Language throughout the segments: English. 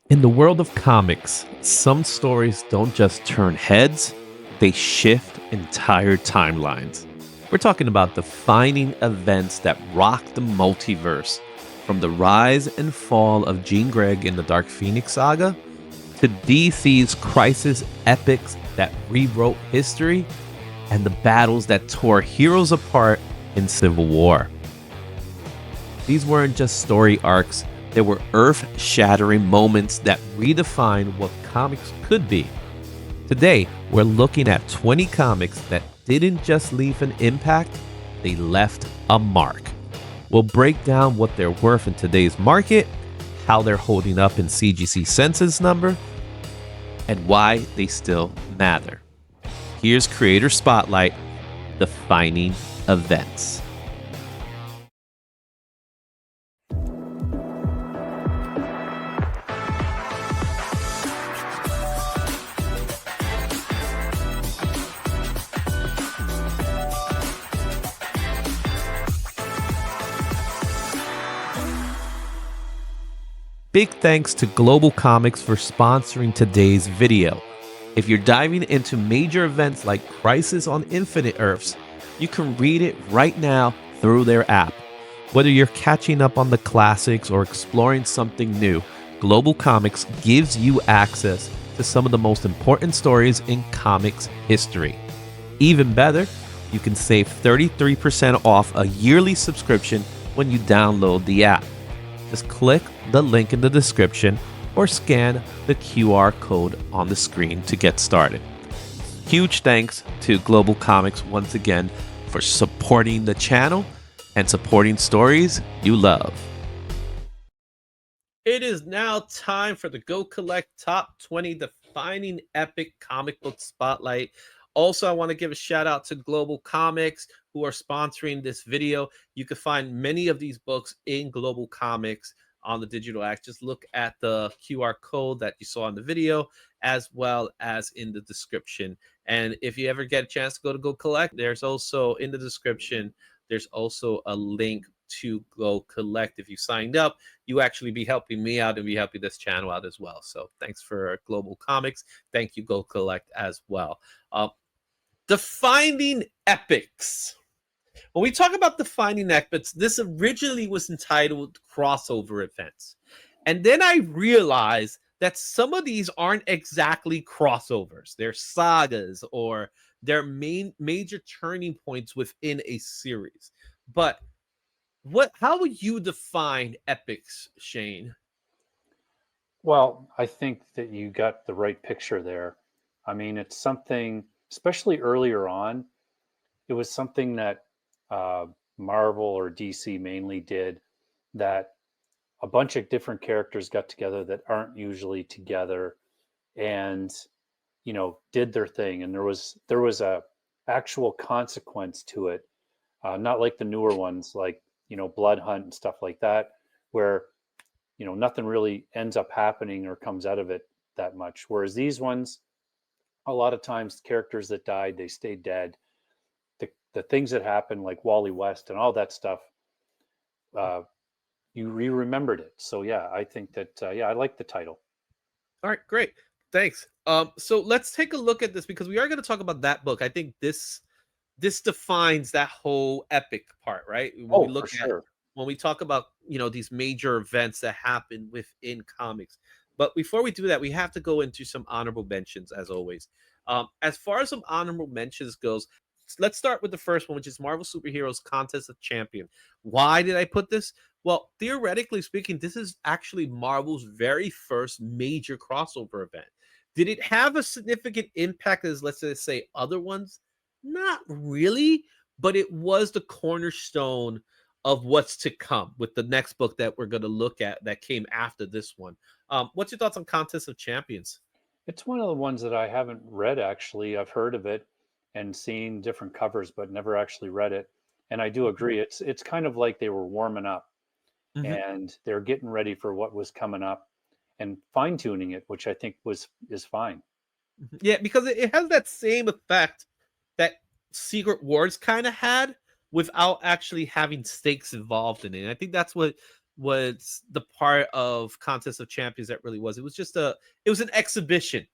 In the world of comics, some stories don't just turn heads, they shift entire timelines. We're talking about defining events that rock the multiverse, from the rise and fall of Jean Grey in the Dark Phoenix Saga to DC's crisis epics that rewrote history and the battles that tore heroes apart in Civil War. These weren't just story arcs, they were earth shattering moments that redefined what comics could be. Today, we're looking at 20 comics that didn't just leave an impact, they left a mark. We'll break down what they're worth in today's market, how they're holding up in CGC census number, and why they still matter. Here's Creator Spotlight, defining events. Big thanks to Global Comics for sponsoring today's video. If you're diving into major events like Crisis on Infinite Earths, you can read it right now through their app. Whether you're catching up on the classics or exploring something new, Global Comics gives you access to some of the most important stories in comics history. Even better, you can save 33% off a yearly subscription when you download the app. Just click the link in the description or scan the QR code on the screen to get started. Huge thanks to Global Comics once again for supporting the channel and supporting stories you love. It is now time for the Go Collect Top 20 Defining Epic Comic Book Spotlight. Also, I want to give a shout out to Global Comics who are sponsoring this video. You can find many of these books in Global Comics on the digital act. Just look at the QR code that you saw in the video as well as in the description. And if you ever get a chance to go collect, there's also in the description, there's also a link to go collect. If you signed up, you actually be helping me out and be helping this channel out as well. So thanks for Global Comics. Thank you, Go Collect as well. Defining epics. When we talk about defining epics, this originally was entitled crossover events. And then I realized that some of these aren't exactly crossovers. They're sagas or they're major turning points within a series. But how would you define epics, Shane? Well, I think that you got the right picture there. I mean, it's something, especially earlier on, it was something that Marvel or DC mainly did, that a bunch of different characters got together that aren't usually together and did their thing, and there was a actual consequence to it, not like the newer ones like Blood Hunt and stuff like that, where nothing really ends up happening or comes out of it that much. Whereas these ones, a lot of times, characters that died, they stayed dead. The things that happened, like Wally West and all that stuff, you remembered it. So yeah, I think that I like the title. All right, great. Thanks. So let's take a look at this because we are going to talk about that book. I think this defines that whole epic part, right? When we look for at sure. when we talk about these major events that happen within comics. But before we do that, we have to go into some honorable mentions as always. As far as some honorable mentions goes, let's start with the first one, which is Marvel Superheroes Contest of Champion. Why did I put this? Well, theoretically speaking, this is actually Marvel's very first major crossover event. Did it have a significant impact as, let's just say, other ones? Not really, but it was the cornerstone of what's to come with the next book that we're going to look at that came after this one. What's your thoughts on Contest of Champions? It's one of the ones that I haven't read actually. I've heard of it and seen different covers, but never actually read it. And I do agree. It's kind of like they were warming up Mhm. and they're getting ready for what was coming up and fine tuning it, which I think is fine. Yeah, because it has that same effect that Secret Wars kind of had without actually having stakes involved in it. And I think that's what was the part of Contest of Champions that really was. It was just it was an exhibition,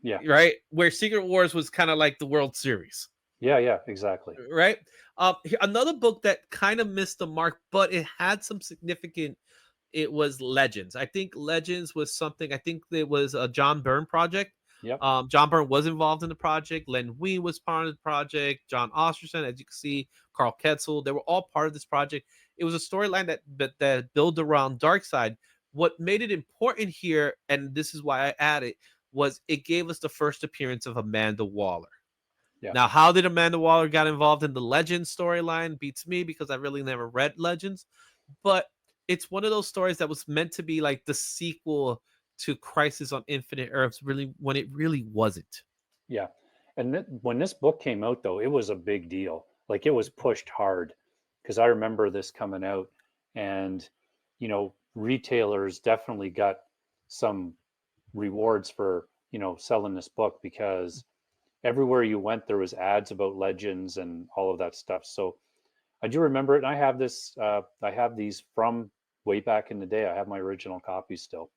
Yeah. right? Where Secret Wars was kind of like the World Series, Yeah. Yeah. Exactly. right? Another book that kind of missed the mark, but it had some significant. It was Legends. I think Legends was something. I think it was a John Byrne project. Yep. John Byrne was involved in the project. Len Wein was part of the project. John Osterson, as you can see, Carl Ketzel, they were all part of this project. It was a storyline that built around Darkseid. What made it important here, and this is why I added, was it gave us the first appearance of Amanda Waller. Yeah. Now, how did Amanda Waller get involved in the Legends storyline beats me because I really never read Legends, but it's one of those stories that was meant to be like the sequel to Crisis on Infinite Earths, really when it really wasn't. Yeah. And when this book came out, though, it was a big deal. Like it was pushed hard because I remember this coming out, and retailers definitely got some rewards for selling this book because everywhere you went there was ads about Legends and all of that stuff. So I do remember it, and I have this. I have these from way back in the day. I have my original copies still.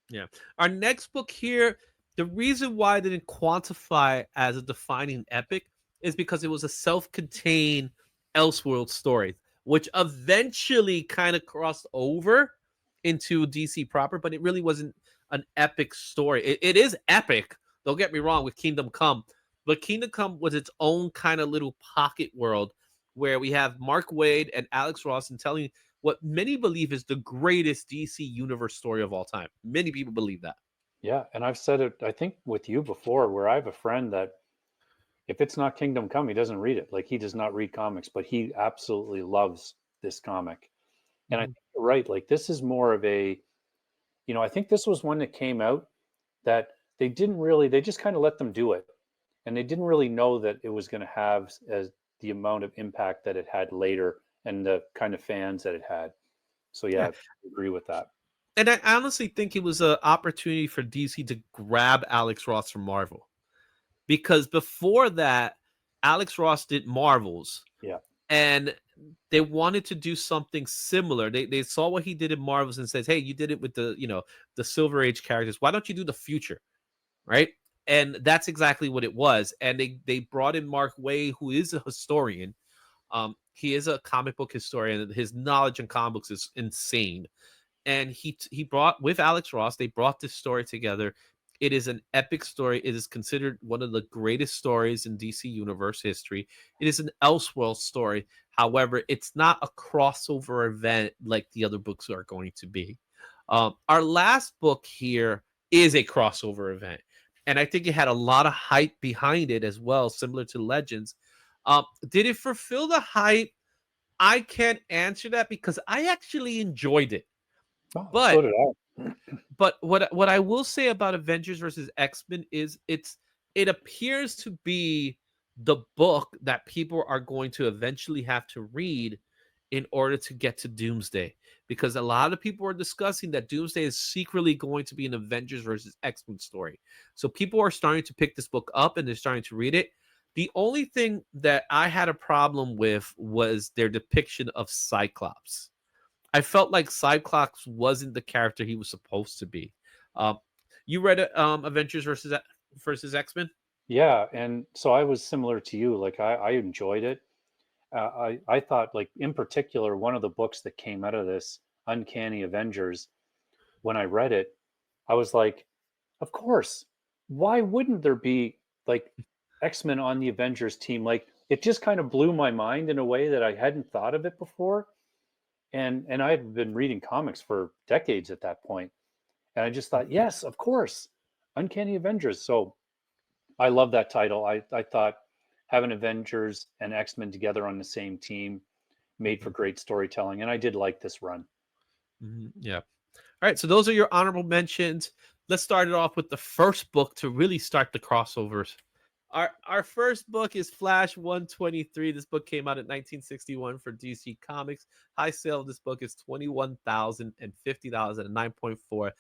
Yeah. Our next book here, the reason why I didn't quantify as a defining epic is because it was a self-contained Elseworld story, which eventually kind of crossed over into DC proper, but it really wasn't an epic story. It is epic, don't get me wrong, with Kingdom Come, but Kingdom Come was its own kind of little pocket world where we have Mark Waid and Alex Ross and telling what many believe is the greatest DC universe story of all time. Many people believe that. Yeah, and I've said it, I think, with you before, where I have a friend that if it's not Kingdom Come, he doesn't read it. Like he does not read comics, but he absolutely loves this comic. And I Mhm. think you're right. Like this is more of I think this was one that came out that they just kind of let them do it. And they didn't really know that it was going to have as the amount of impact that it had later and the kind of fans that it had. So yeah, Yeah. I agree with that. And I honestly think it was an opportunity for DC to grab Alex Ross from Marvel. Because before that, Alex Ross did Marvels Yeah. and they wanted to do something similar. They saw what he did in Marvels and says, "Hey, you did it with the Silver Age characters. Why don't you do the future?" Right? And that's exactly what it was. And they brought in Mark Way, who is a historian. He is a comic book historian. His knowledge in comic books is insane. And he brought with Alex Ross. They brought this story together. It is an epic story. It is considered one of the greatest stories in DC Universe history. It is an Elseworld story. However, it's not a crossover event like the other books are going to be. Our last book here is a crossover event, and I think it had a lot of hype behind it as well, similar to Legends. Did it fulfill the hype? I can't answer that because I actually enjoyed it. Oh, so But did I. what I will say about Avengers versus X-Men is it appears to be the book that people are going to eventually have to read in order to get to Doomsday, because a lot of people are discussing that Doomsday is secretly going to be an Avengers versus X-Men story. So people are starting to pick this book up and they're starting to read it. The only thing that I had a problem with was their depiction of Cyclops. I felt like Cyclops wasn't the character he was supposed to be. Um, you read Avengers versus X Men? Yeah, and so I was similar to you. Like I enjoyed it. I thought, like in particular, one of the books that came out of this, Uncanny Avengers, when I read it, I was like, of course. Why wouldn't there be like X-Men on the Avengers team? Like it just kind of blew my mind in a way that I hadn't thought of it before. And I had been reading comics for decades at that point, and I just thought, yes, of course, Uncanny Avengers. So I love that title. I thought having Avengers and X-Men together on the same team made for great storytelling, and I did like this run. Yeah. All right. So those are your honorable mentions. Let's start it off with the first book to really start the crossovers. Our first book is Flash 123. This book came out in 1961 for DC Comics. High sale of this book is $21,050 at a 9.4.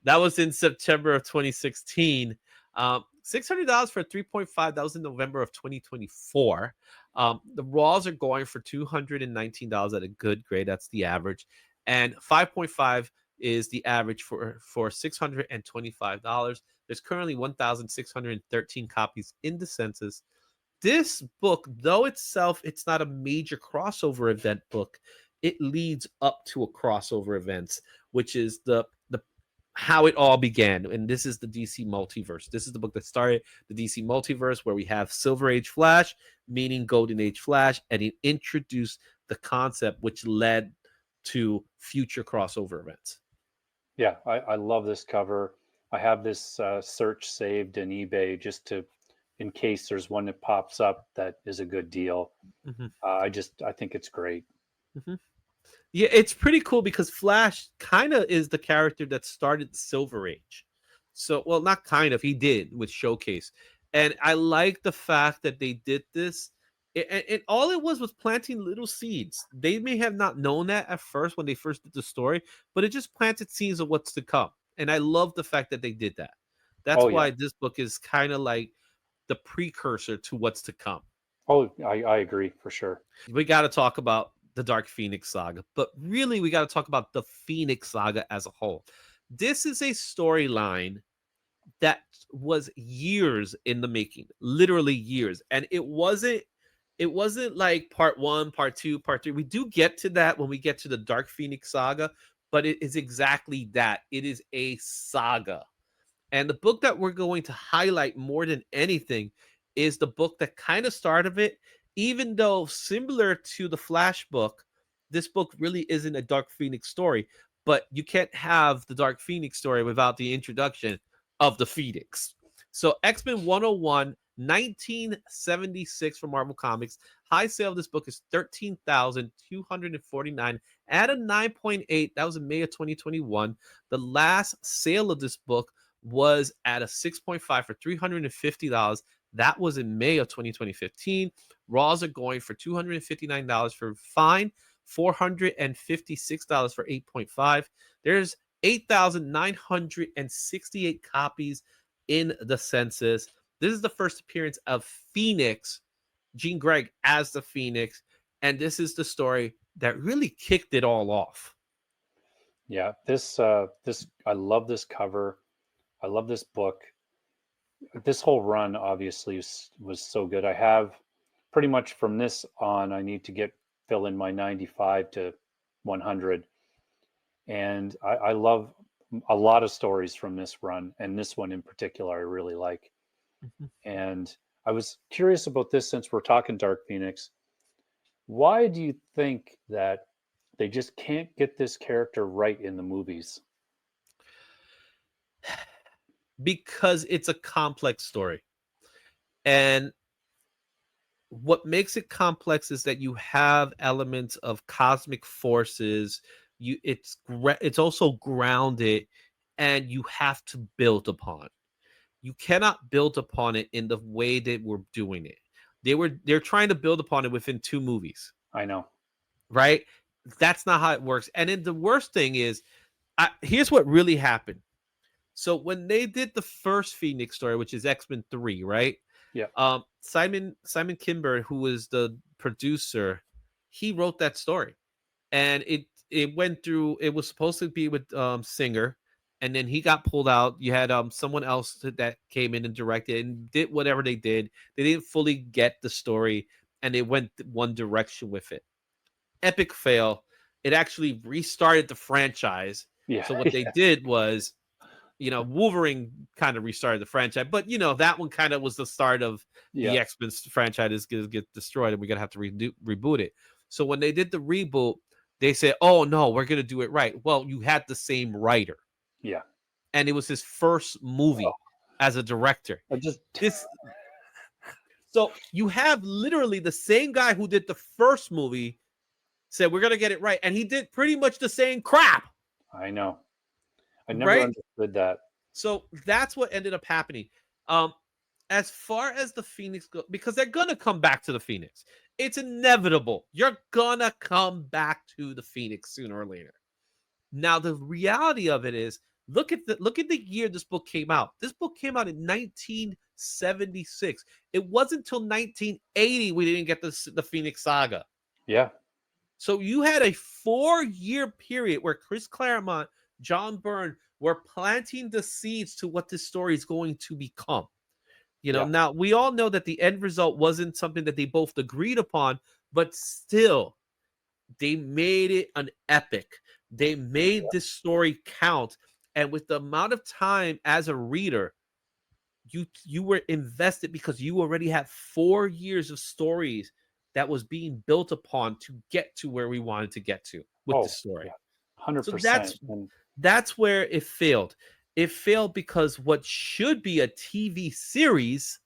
That was in September of 2016. $600 for 3.5. That was in November of 2024. The raws are going for $219 at a good grade. That's the average. and 5.5 is the average for $625. There's currently 1,613 copies in the census. This book, though itself, it's not a major crossover event book. It leads up to a crossover event, which is the how it all began. And this is the DC multiverse. This is the book that started the DC multiverse, where we have Silver Age Flash, meaning Golden Age Flash, and it introduced the concept which led to future crossover events. Yeah, I love this cover. I have this search saved in eBay just to, in case there's one that pops up that is a good deal. Mhm, I think it's great. mhm. Yeah, it's pretty cool because Flash kind of is the character that started the Silver Age. So, well, not kind of, he did with Showcase. And I like the fact that they did this. And all it was planting little seeds. They may have not known that at first when they first did the story, but it just planted seeds of what's to come. And I love the fact that they did that. That's Oh yeah. why this book is kind of like the precursor to what's to come. Oh, I agree for sure. We got to talk about the Dark Phoenix Saga, but really we got to talk about the Phoenix Saga as a whole. This is a storyline that was years in the making, literally years, and it wasn't like part 1, part 2, part 3. We do get to that when we get to the Dark Phoenix Saga, but it is exactly that. It is a saga. And the book that we're going to highlight more than anything is the book that kind of started it. Even though similar to the Flash book, this book really isn't a Dark Phoenix story, but you can't have the Dark Phoenix story without the introduction of the Phoenix. So X-Men 101, 1976 from Marvel Comics. High sale of this book is 13,249 at a 9.8. That was in May of 2021. The last sale of this book was at a 6.5 for $350. That was in May of 2015. Raws are going for $259 for fine, $456 for 8.5. There's 8,968 copies in the census. This is the first appearance of Phoenix, Jean Grey as the Phoenix, and this is the story that really kicked it all off. Yeah, this I love this cover. I love this book. This whole run obviously was so good. I have pretty much from this on. I need to fill in my 95 to 100, and I love a lot of stories from this run, and this one in particular I really like. Mhm. And I was curious about this since we're talking Dark Phoenix. Why do you think that they just can't get this character right in the movies? Because it's a complex story. And what makes it complex is that you have elements of cosmic forces. It's also grounded, and you have to build upon. You cannot build upon it in the way that we're doing it. They're trying to build upon it within 2 movies, I know. right? That's not how it works. And then the worst thing is, here's what really happened. So when they did the first Phoenix story, which is X-Men 3, right? Yeah. Simon Kimber, who was the producer, he wrote that story, and it went through. It was supposed to be with Singer, and then he got pulled out. You had someone else that came in and directed and did whatever they did. They didn't fully get the story, and they went one direction with it. Epic fail. It actually restarted the franchise. Yeah. So what they did was, Wolverine kind of restarted the franchise, but that one kind of was the start of the Yeah. X-Men franchise is going to get destroyed, and we're going to have to reboot it. So when they did the reboot, they said, "Oh no, we're going to do it right." Well, you had the same writer, Yeah. and it was his first Oh, movie as a director. I just This, so you have literally the same guy who did the first movie said, "We're going to get it right," and he did pretty much the same crap, I know. I never right? understood that. So that's what ended up happening. Um, as far as the Phoenix go, because they're gonna come back to the Phoenix. It's inevitable. You're gonna come back to the Phoenix sooner or later. Now, the reality of it is, look at the year this book came out. This book came out in 1976. It wasn't until 1980 we didn't get the Phoenix Saga. Yeah. So you had a 4-year period where Chris Claremont, John Byrne were planting the seeds to what this story is going to become. Yeah. Now we all know that the end result wasn't something that they both agreed upon, but still, they made it an epic. They made this story count. And with the amount of time as a reader, you were invested because you already had 4 years of stories that was being built upon to get to where we wanted to get to with the Oh, story. yeah. So 100%. And that's where it failed. It failed because what should be a TV series,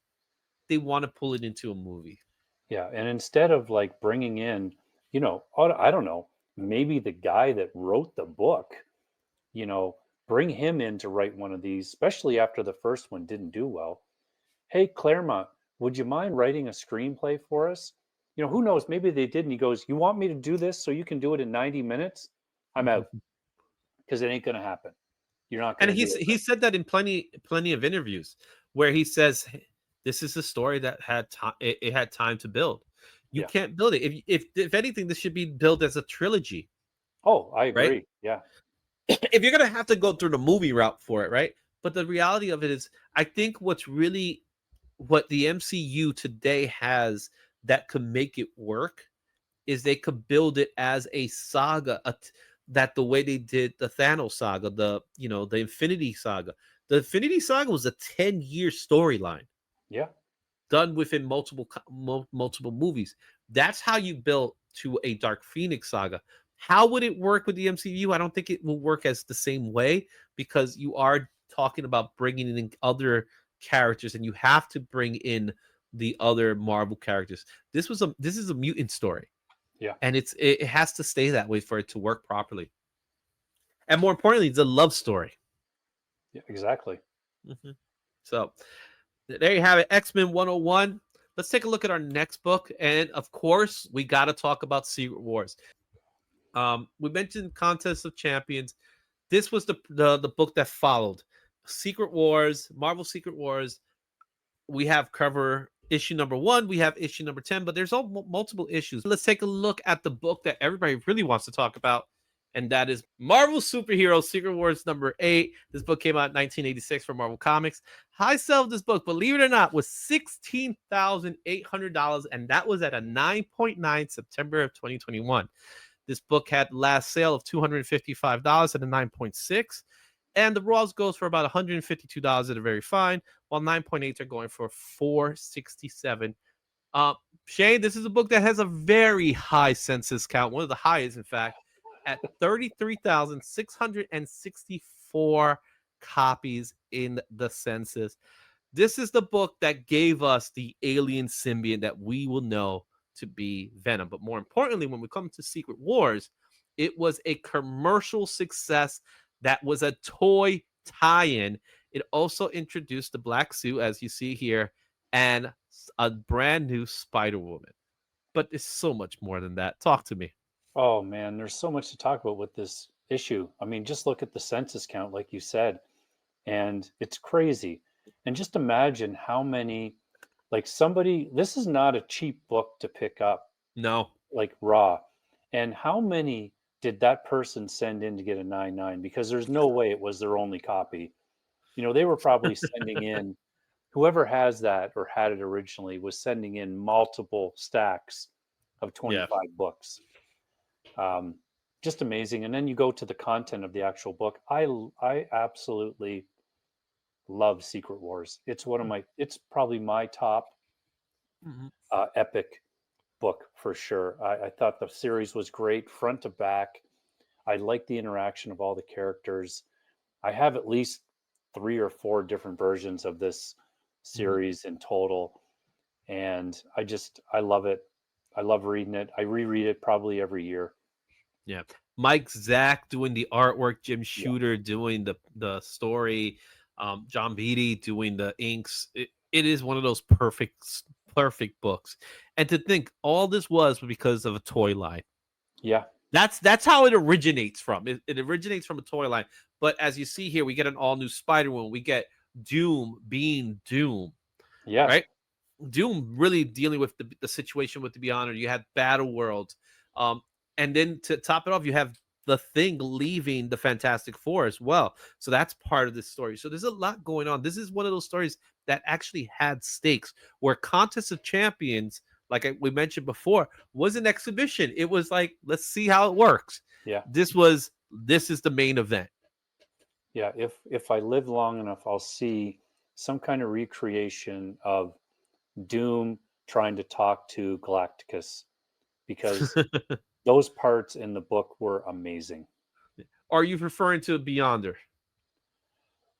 they want to pull it into a movie. yeah, and instead of like bringing in, I don't know, maybe the guy that wrote the book, you know, bring him in to write one of these, especially after the first one didn't do well. Hey, Claremont, would you mind writing a screenplay for us? Who knows? Maybe they did. And he goes, "You want me to do this so you can do it in 90 minutes? I'm out because it ain't going to happen. You're not And going to do it." he said that in plenty of interviews where he says, "Hey, this is a story that had time. It had time to build. You Yeah. can't build it. If anything, this should be built as a trilogy, Oh, I right? agree. Yeah. If you're gonna have to go through the movie route for it, right? But the reality of it is, I think what the MCU today has that could make it work is they could build it as a saga, that the way they did the Thanos saga, the Infinity Saga. The Infinity Saga was a 10-year storyline Yeah. done within multiple movies. That's how you built to a Dark Phoenix Saga. How would it work with the MCU? I don't think it will work as the same way because you are talking about bringing in other characters, and you have to bring in the other Marvel characters. This is a mutant story, Yeah. and it has to stay that way for it to work properly. And more importantly, it's a love story. Yeah. Exactly. Mhm. So there you have it, X-Men 101. Let's take a look at our next book. And of course, we got to talk about Secret Wars. We mentioned Contest of Champions. This was the book that followed Secret Wars, Marvel Secret Wars. We have cover issue number 1, we have issue number 10, but there's all multiple issues. Let's take a look at the book that everybody really wants to talk about, and that is Marvel Superhero Secret Wars number 8. This book came out in 1986 from Marvel Comics. High sell of this book, believe it or not, was $16,800, and that was at a 9.9 September of 2021. This book had last sale of $255 at a 9.6. And the Raws goes for about $152 at a very fine, while 9.8s are going for $467. Uh, Shane, this is a book that has a very high census count, one of the highest, in fact, at 33,664 copies in the census. This is the book that gave us the alien symbiote that we will know to be Venom. But more importantly, when we come to Secret Wars, it was a commercial success that was a toy tie-in. It also introduced the black suit, as you see here, and a brand new Spider-Woman. But it's so much more than that. Talk to me. Oh man, there's so much to talk about with this issue. I mean, just look at the census count, like you said, and it's crazy. And just imagine how many, like somebody, this is not a cheap book to pick up, No. like raw. And how many did that person send in to get a 9.9? Because there's no way it was their only copy. They were probably sending in, whoever has that or had it originally was sending in multiple stacks of Yeah. 25 books. um, just amazing. And then you go to the content of the actual book. I absolutely love Secret Wars. It's probably my top Mhm. epic book for sure. I thought the series was great front to back. I like the interaction of all the characters. I have at least 3 or 4 different versions of this Mhm. series in total, and I love it. I love reading it. I reread it probably every year. Yeah. Mike Zack doing the artwork, Jim Yeah, Shooter doing the story, John Beatty doing the inks. It is one of those perfect books. And to think all this was because of a toy line. yeah, That's how it originates from. It originates from a toy line. But as you see here, we get an all new Spider-Woman. We get Doom being Doom, yes, right? Doom really dealing with the situation with the Beyonder. You had Battle World. Um, And then to top it off, you have the Thing leaving the Fantastic Four as well. So that's part of the story. So there's a lot going on. This is one of those stories that actually had stakes, where Contest of Champions, like we mentioned before, was an exhibition. It was like, let's see how it works. Yeah. This is the main event. Yeah. If I live long enough, I'll see some kind of recreation of Doom trying to talk to Galacticus, because those parts in the book were amazing. Are you referring to Beyonder?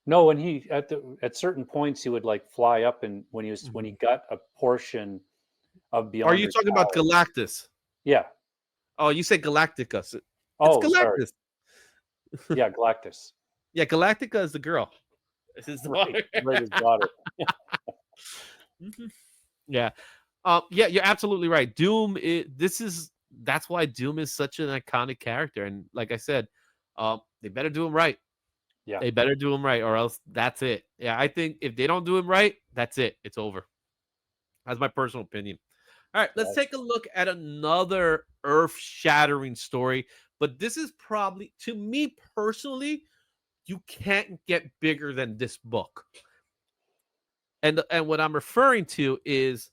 No, when he at certain points he would like fly up, and when he Mhm. got a portion of Are you Beyonder's talking about power. Galactus? Yeah. Oh, you said Galacticus. It's Oh, sorry. Galactus. Yeah, Galactus. Yeah, Galactica is the girl. It's his Right. daughter. Right, his daughter. Mhm. Yeah. Yeah, you're absolutely right. That's why Doom is such an iconic character. And like I said, they better do him right. Yeah. They better do him right, or else that's it. Yeah, I think if they don't do him right, that's it. It's over. That's my personal opinion. All right, let's Yeah. take a look at another earth-shattering story. But this is probably, to me personally, you can't get bigger than this book. And what I'm referring to is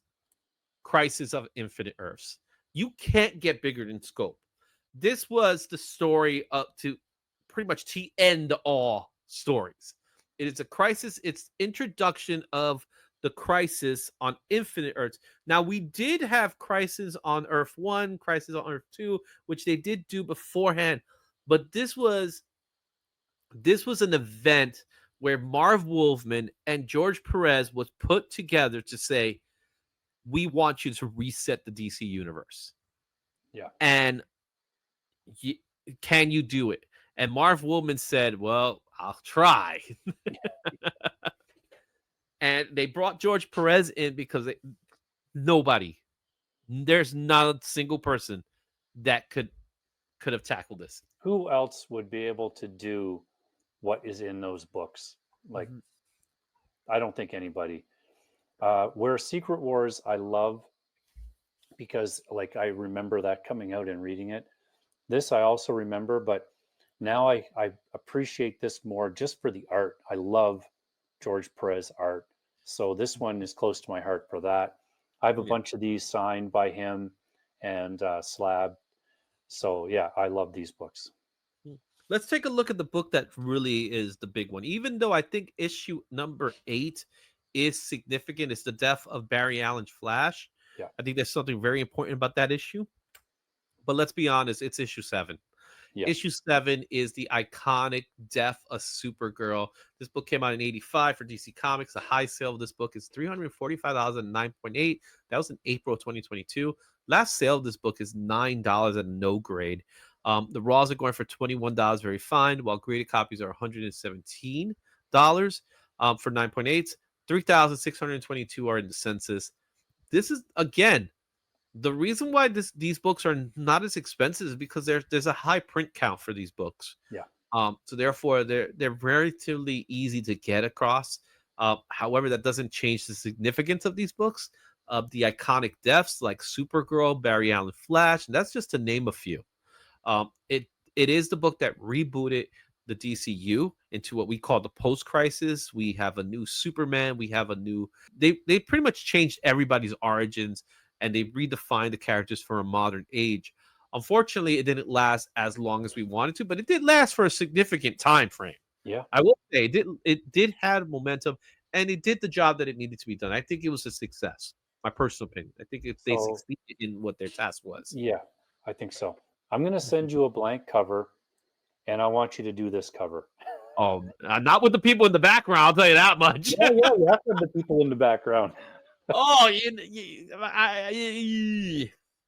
Crisis of Infinite Earths. You can't get bigger than scope. This was the story up to pretty much to end all stories. It is a crisis. It's introduction of the crisis on Infinite Earths. Now, we did have Crisis on Earth 1, Crisis on Earth 2, which they did do beforehand, but this was an event where Marv Wolfman and George Perez was put together to say, we want you to reset the DC universe. Yeah. And can you do it? And Marv Wolfman said, well, I'll try. And they brought George Perez in because there's not a single person that could have tackled this. Who else would be able to do what is in those books? Like, Mhm. I don't think anybody. Where Secret Wars, I love, because like I remember that coming out and reading it. This I also remember, but now I appreciate this more just for the art. I love George Perez art. So this one is close to my heart for that. I have a Yeah. bunch of these signed by him and Slab. So yeah, I love these books. Let's take a look at the book that really is the big one. Even though I think issue number 8 is significant, it's the death of Barry Allen's Flash. Yeah. I think there's something very important about that issue. But let's be honest, it's issue 7. Yeah. Issue 7 is the iconic death of Supergirl. This book came out in 85 for DC Comics. The high sale of this book is $345 and 9.8. That was in April 2022. Last sale of this book is $9 at no grade. The raws are going for $21, very fine, while graded copies are $117 for 9.8. 3,622 are in the census. This is, again, the reason why these books are not as expensive is because there's a high print count for these books. Yeah. So therefore they're relatively easy to get across. However, that doesn't change the significance of these books. The iconic deaths like Supergirl, Barry Allen Flash, and that's just to name a few. It is the book that rebooted the DCU into what we call the post-crisis. We have a new Superman. We have a new. They pretty much changed everybody's origins, and they redefined the characters for a modern age. Unfortunately, it didn't last as long as we wanted to, but it did last for a significant time frame. Yeah. I will say it did have momentum, and it did the job that it needed to be done. I think it was a success. My personal opinion. I think if they So succeeded in what their task was. yeah, I think so. I'm going to send you a blank cover, and I want you to do this cover. Oh, not with the people in the background. I'll tell you that much. Yeah, yeah, you have to have the people in the background. Oh,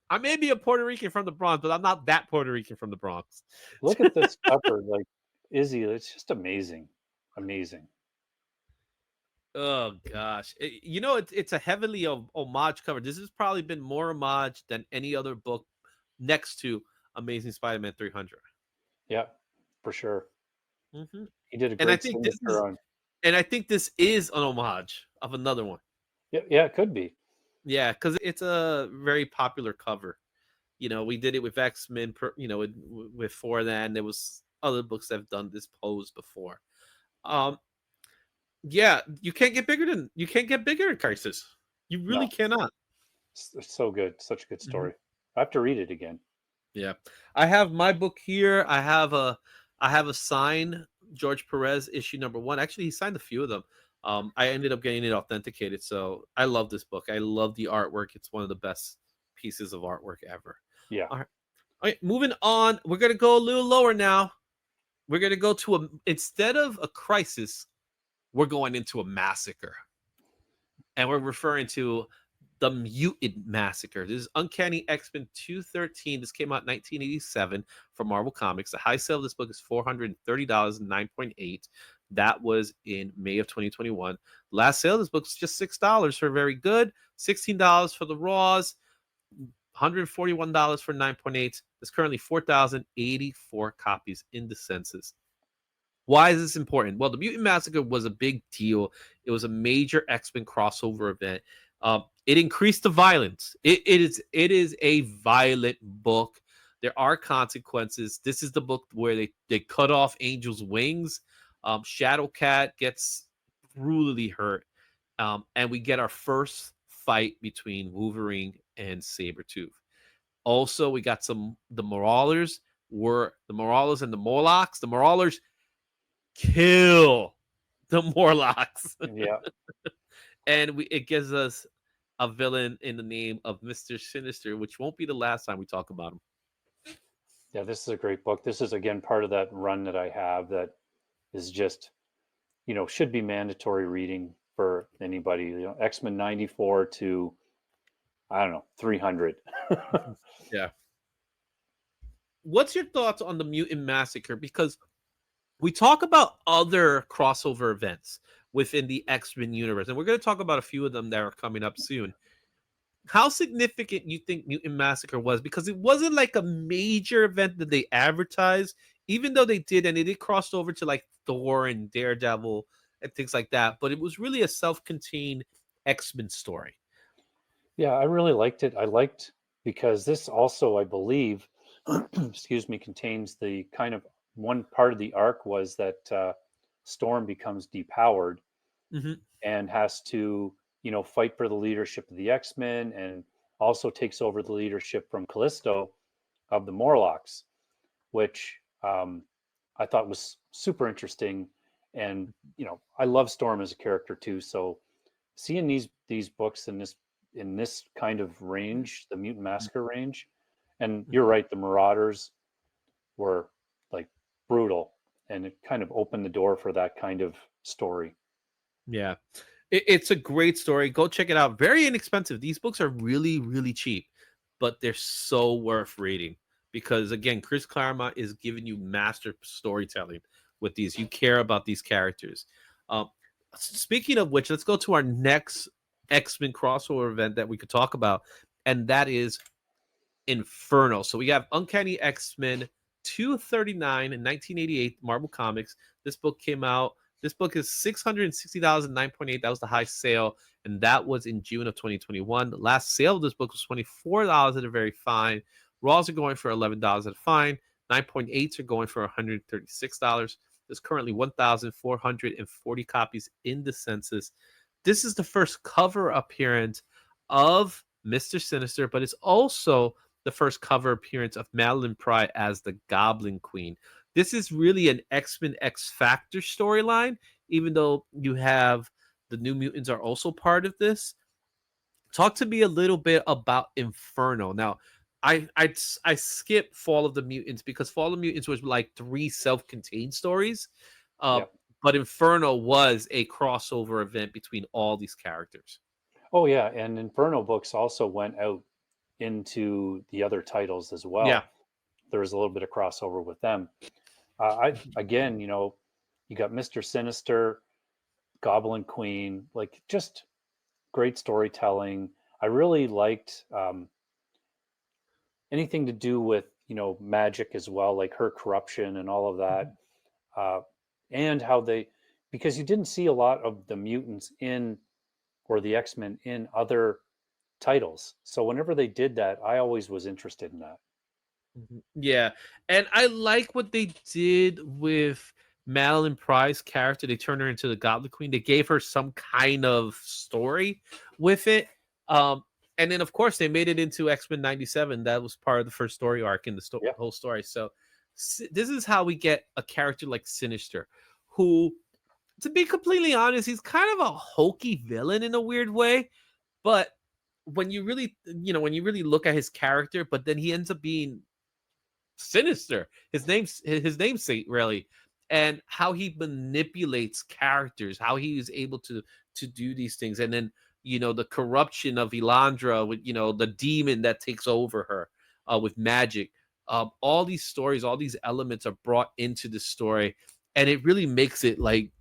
I may be a Puerto Rican from the Bronx, but I'm not that Puerto Rican from the Bronx. Look at this cover, like Izzy. It's just amazing, amazing. Oh gosh, it's a heavily homage cover. This has probably been more homage than any other book next to Amazing Spider-Man 300. Yeah, for sure. Mm-hmm. He did a And I great think signature on. this is an homage of another one. Yeah, yeah, it could be. Yeah, because it's a very popular cover. We did it with X-Men, before that. There was other books that have done this pose before. Um, yeah, you can't get bigger in Crisis. You really No, cannot. it's so good, such a good Mhm. story. I have to read it again. Yeah, I have my book here. I have a signed George Perez issue number one. Actually, he signed a few of them. I ended up getting it authenticated, so I love this book. I love the artwork. It's one of the best pieces of artwork ever. Yeah. All right, moving on. We're gonna go a little lower now. We're gonna go to instead of a crisis, we're going into a massacre, and we're referring to the Mutant Massacre. This is Uncanny X-Men 213. This came out in 1987 from Marvel Comics. The high sale of this book is $430 and 9.8. That was in May of 2021. Last sale of this book was just $6 for very good, $16 for the Raws, $141 for 9.8. There's currently 4,084 copies in the census. Why is this important? Well, the Mutant Massacre was a big deal. It was a major X-Men crossover event. It increased the violence. It is a violent book. There are consequences. This is the book where they cut off Angel's wings. Shadowcat gets brutally hurt. And we get our first fight between Wolverine and Sabretooth. Also, we got the Marauders were the Marauders and the Morlocks. The Marauders kill the Morlocks. Yeah. And it gives us a villain in the name of Mr. Sinister, which won't be the last time we talk about him. Yeah, this is a great book. This is again part of that run that I have that is just, should be mandatory reading for anybody. X-Men 94 to, I don't know, 300. Yeah. What's your thoughts on the Mutant Massacre? Because we talk about other crossover events within the X-Men universe, and we're going to talk about a few of them that are coming up soon. How significant you think Mutant Massacre was? Because it wasn't like a major event that they advertised, even though they did, and it did cross over to like Thor and Daredevil and things like that. But it was really a self-contained X-Men story. Yeah, I really liked it. I liked because this also, I believe, excuse me, contains the kind of one part of the arc was that Storm becomes depowered Mm-hmm. and has to, fight for the leadership of the X-Men and also takes over the leadership from Callisto of the Morlocks, which I thought was super interesting. And, I love Storm as a character too. So seeing these books in this kind of range, the Mutant Massacre range, and you're right, the Marauders were like brutal, and it kind of opened the door for that kind of story. Yeah. It's a great story. Go check it out. Very inexpensive. These books are really, really cheap, but they're so worth reading because, again, Chris Claremont is giving you master storytelling with these. You care about these characters. Um, Speaking of which, let's go to our next X-Men crossover event that we could talk about, and that is Inferno. So we have Uncanny X-Men 239 in 1988, Marvel Comics. This book came out. This book is $660 and 9.8. That was the high sale, and that was in June of 2021. The last sale of this book was $24 at a very fine. Raws are going for $11 at a fine. 9.8s are going for $136. There's currently 1,440 copies in the census. This is the first cover appearance of Mr. Sinister, but it's also the first cover appearance of Madeline Pry as the Goblin Queen. This is really an X-Men X Factor storyline, even though you have the New Mutants are also part of this. Talk to me a little bit about Inferno. Now, I skipped Fall of the Mutants because Fall of the Mutants was like 3 self-contained stories. Uh, Yep. but Inferno was a crossover event between all these characters. Oh yeah, and Inferno books also went out into the other titles as Yeah. well. There was a little bit of crossover with them. I again, you got Mister Sinister, Goblin Queen, like just great storytelling. I really liked anything to do with magic as well, like her corruption and all of that, uh, and how they because you didn't see a lot of the mutants in or the X-Men in other titles. So whenever they did that, I always was interested in that. Yeah, and I like what they did with Madeline Price's character. They turned her into the Goblet Queen. They gave her some kind of story with it. Um, and then of course they made it into X-Men 97. That was part of the first story arc in the Yeah. whole story. So this is how we get a character like Sinister, who, to be completely honest, he's kind of a hokey villain in a weird way. But when you really, when you really look at his character, but then he ends up being sinister. His namesake, really, and how he manipulates characters, how he is able to do these things, and then the corruption of Elandra with the demon that takes over her with magic. All these stories, all these elements are brought into the story, and it really makes it like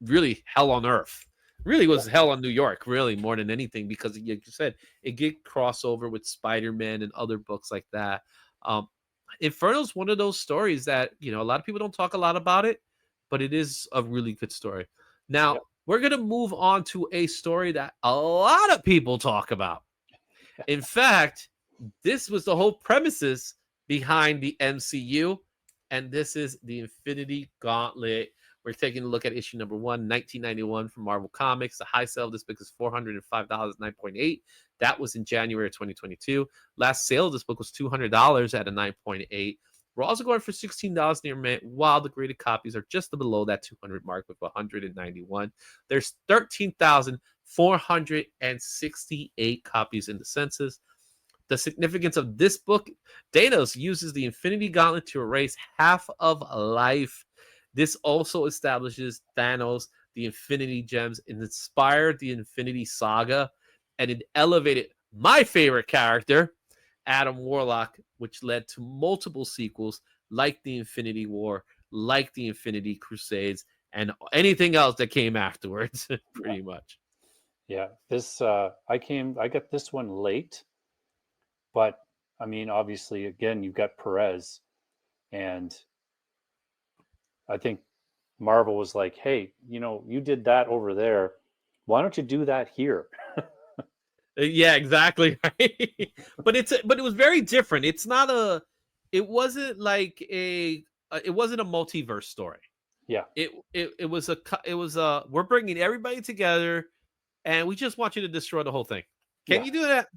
really hell on earth. Really was hell on New York, really, more than anything, because like you said, it get crossover with Spider-Man and other books like that. Um, Inferno's one of those stories that a lot of people don't talk a lot about it, but it is a really good story. Now Yep. we're gonna move on to a story that a lot of people talk about. In fact, this was the whole premises behind the MCU, and this is the Infinity Gauntlet. We're taking a look at issue number 1, 1991 from Marvel Comics. The high sale of this book is $405, 9.8. That was in January of 2022. Last sale of this book was $200 at a 9.8. We're also going for $16 near mint, while the graded copies are just below that 200 mark with 191. There's 13,468 copies in the census. The significance of this book: Thanos uses the Infinity Gauntlet to erase half of life. This also establishes Thanos, the Infinity Gems, and inspired the Infinity Saga, and it elevated my favorite character, Adam Warlock, which led to multiple sequels like the Infinity War, like the Infinity Crusades, and anything else that came afterwards, pretty much. Yeah. This I got this one late, but I mean, obviously, again, you've got Perez, and I think Marvel was like, "Hey, you did that over there. Why don't you do that here?" Yeah, exactly. Right? But it was very different. It wasn't like it wasn't a multiverse story. Yeah. It was a we're bringing everybody together, and we just want you to destroy the whole thing. Can Yeah. you do that?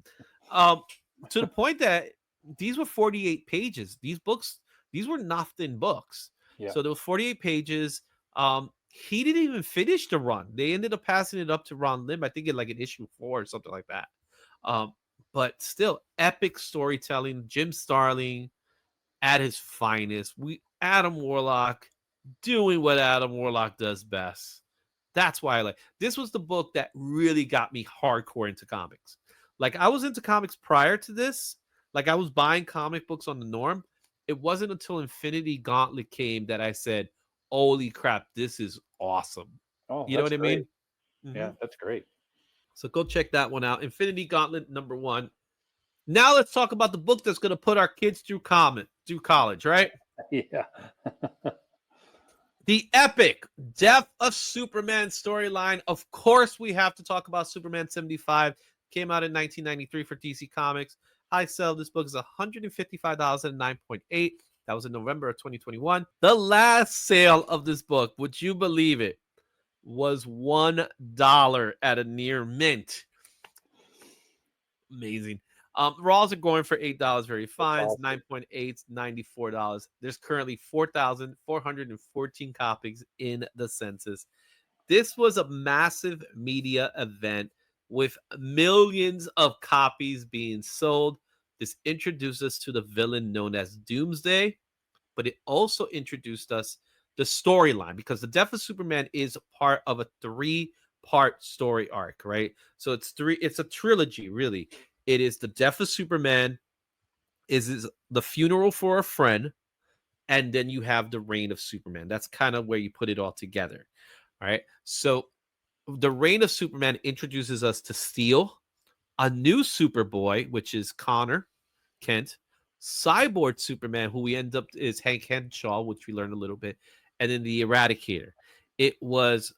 Um, to the point that these were 48 pages. These were nothing books. Yeah. So there was 48 pages. He didn't even finish the run. They ended up passing it up to Ron Lim, I think, in like an issue 4 or something like that. Um, but still, epic storytelling. Jim Starlin at his finest. Adam Warlock doing what Adam Warlock does best. That's why I like this. Was the book that really got me hardcore into comics. Like, I was into comics prior to this. Like, I was buying comic books on the norm. It wasn't until Infinity Gauntlet came that I said, "Holy crap, this is awesome." Oh, You know that's what I great. mean? Hmm. Yeah, that's great. So go check that one out. Infinity Gauntlet number 1. Now let's talk about the book that's going to put our kids through college, right? Yeah. The epic Death of Superman storyline. Of course, we have to talk about Superman 75. Came out in 1993 for DC Comics. High sell this book is $155 at 9.8. That was in November of 2021. The last sale of this book, would you believe it, was $1 at a near mint. Amazing. Raws are going for $8 very That's fines, awesome. 9.8, $94. There's currently 4,414 copies in the census. This was a massive media event with millions of copies being sold. This introduced us to the villain known as Doomsday, but it also introduced us the storyline, because the Death of Superman is part of a 3-part story arc, right? So it's a trilogy, really. It is the Death of Superman, is the funeral for a friend, and then you have the reign of Superman. That's kind of where you put it all together. All right. So the reign of Superman introduces us to Steel, a new Superboy, which is Connor Kent, Cyborg Superman, who we end up is Hank Henshaw, which we learned a little bit, and then the Eradicator. It was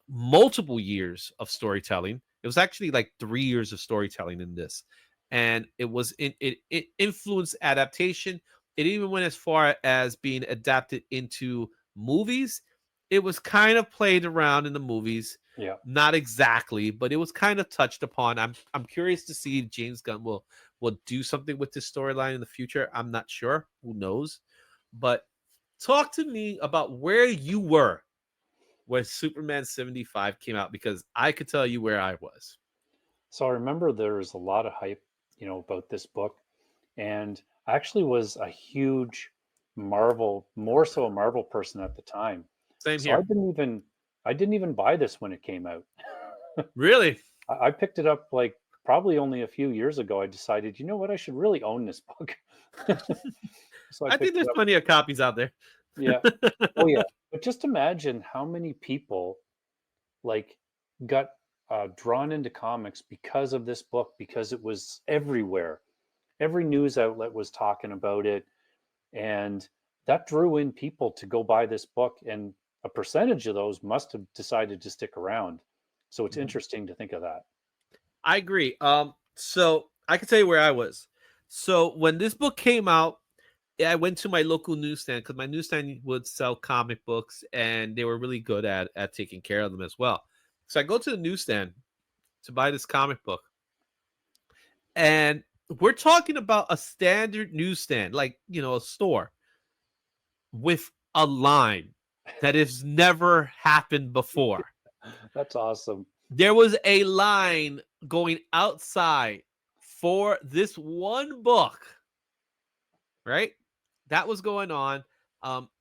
multiple years of storytelling. It was actually like 3 years of storytelling in this, and it influenced adaptation. It even went as far as being adapted into movies. It was kind of played around in the movies, Yeah. not exactly, but it was kind of touched upon. I'm curious to see if James Gunn will do something with this storyline in the future. I'm not sure. Who knows? But talk to me about where you were when Superman 75 came out, because I could tell you where I was. So I remember there was a lot of hype, about this book, and I actually was a huge Marvel, more so a Marvel person at the time. Same So here. I didn't even buy this when it came out. Really? I picked it up like probably only a few years ago. I decided, you know what, I should really own this book. So I I think picked there's it up. plenty of copies out there. Yeah. Oh yeah. But just imagine how many people like got drawn into comics because of this book, because it was everywhere. Every news outlet was talking about it, and that drew in people to go buy this book. And a percentage of those must have decided to stick around. So it's Mhm. interesting to think of that. I agree. So I can tell you where I was. So when this book came out, I went to my local newsstand because my newsstand would sell comic books, and they were really good at taking care of them as well. So I go to the newsstand to buy this comic book, and we're talking about a standard newsstand, like a store with a line that has never happened before. That's awesome. There was a line going outside for this one book, right? That was going on.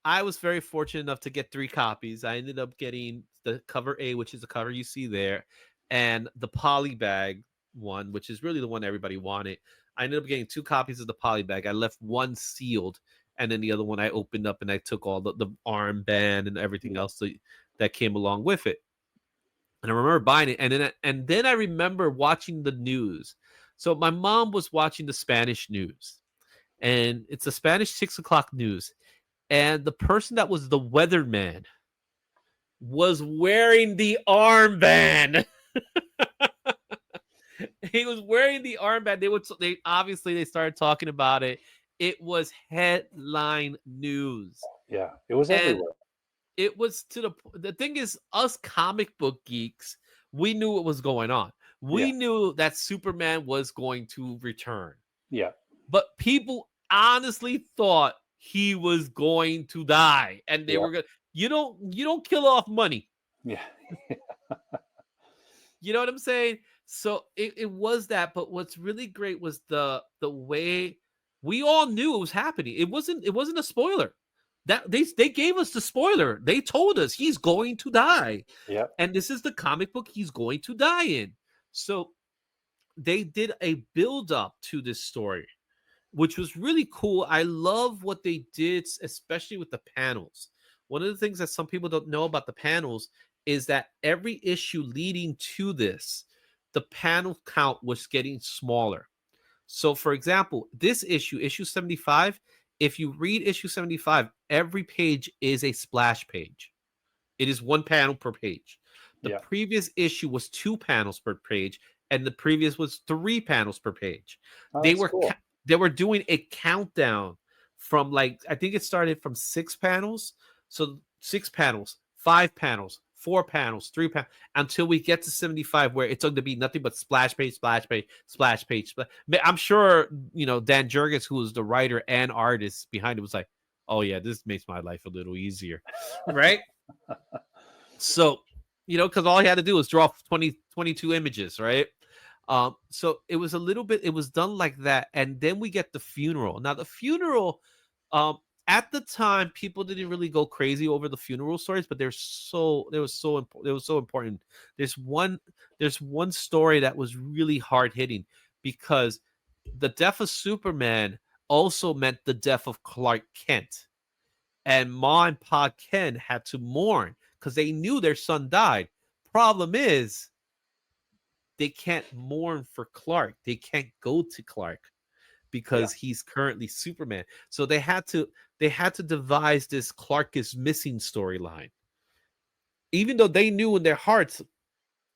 I was very fortunate enough to get 3 copies. I ended up getting the cover A, which is the cover you see there, and the polybag one, which is really the one everybody wanted. I ended up getting 2 copies of the polybag. I left one sealed, and then the other one I opened up and I took all the armband and everything Yeah. else that came along with it. And I remember buying it, and then I remember watching the news. So my mom was watching the Spanish news, and it's a Spanish 6 o'clock news, and the person that was the weatherman was wearing the armband. He was wearing the armband. They obviously they started talking about it. It was headline news, Yeah. It was and everywhere. it was the thing is, us comic book geeks, we knew what was going on. Yeah. We knew that Superman was going to return, Yeah. but people honestly thought he was going to die, and they Yeah. were going. You don't kill off money. Yeah. You know what I'm saying? So it was that, but what's really great was the way we all knew it was happening. It wasn't a spoiler. That they gave us the spoiler. They told us he's going to die. Yeah. And this is the comic book he's going to die in. So they did a build up to this story, which was really cool. I love what they did, especially with the panels. One of the things that some people don't know about the panels is that every issue leading to this, the panel count was getting smaller. So, for example, this issue 75, if you read issue 75, every page is a splash page. It is 1 panel per page. The Yeah. previous issue was 2 panels per page, and the previous was 3 panels per page. Oh, They that's were cool. they were doing a countdown from, like, I think it started from 6 panels. So 6 panels, 5 panels, 4 panels, 3 panels, until we get to 75, where it's going to be nothing but splash page, splash page, splash page. I'm sure Dan Jurgens, who was the writer and artist behind it, was like, "Oh yeah, this makes my life a little easier," right? So, because all he had to do was draw 22 images, right? So it was a little bit, it was done like that. And then we get the funeral. Now, the funeral, um, at the time, people didn't really go crazy over the funeral stories, but it was so important. There's one, there's one story that was really hard hitting, because the death of Superman also meant the death of Clark Kent, and Ma and Pa Ken had to mourn because they knew their son died. Problem is, they can't mourn for Clark. They can't go to Clark Yeah. because he's currently Superman. So they had to devise this Clark is missing storyline, even though they knew in their hearts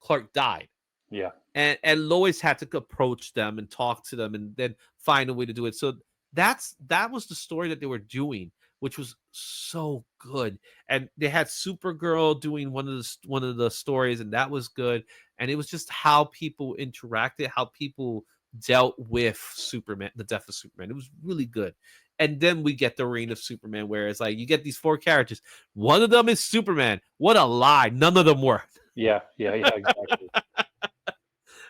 Clark died. Yeah. And Lois had to approach them and talk to them and then find a way to do it. So that was the story that they were doing, which was so good. And they had Supergirl doing one of the stories, and that was good. And it was just how people interacted, how people dealt with Superman, the death of Superman. It was really good. And then we get the reign of Superman, where it's like you get these four characters. One of them is Superman. What a lie! None of them were. Yeah. Yeah. Yeah. Exactly.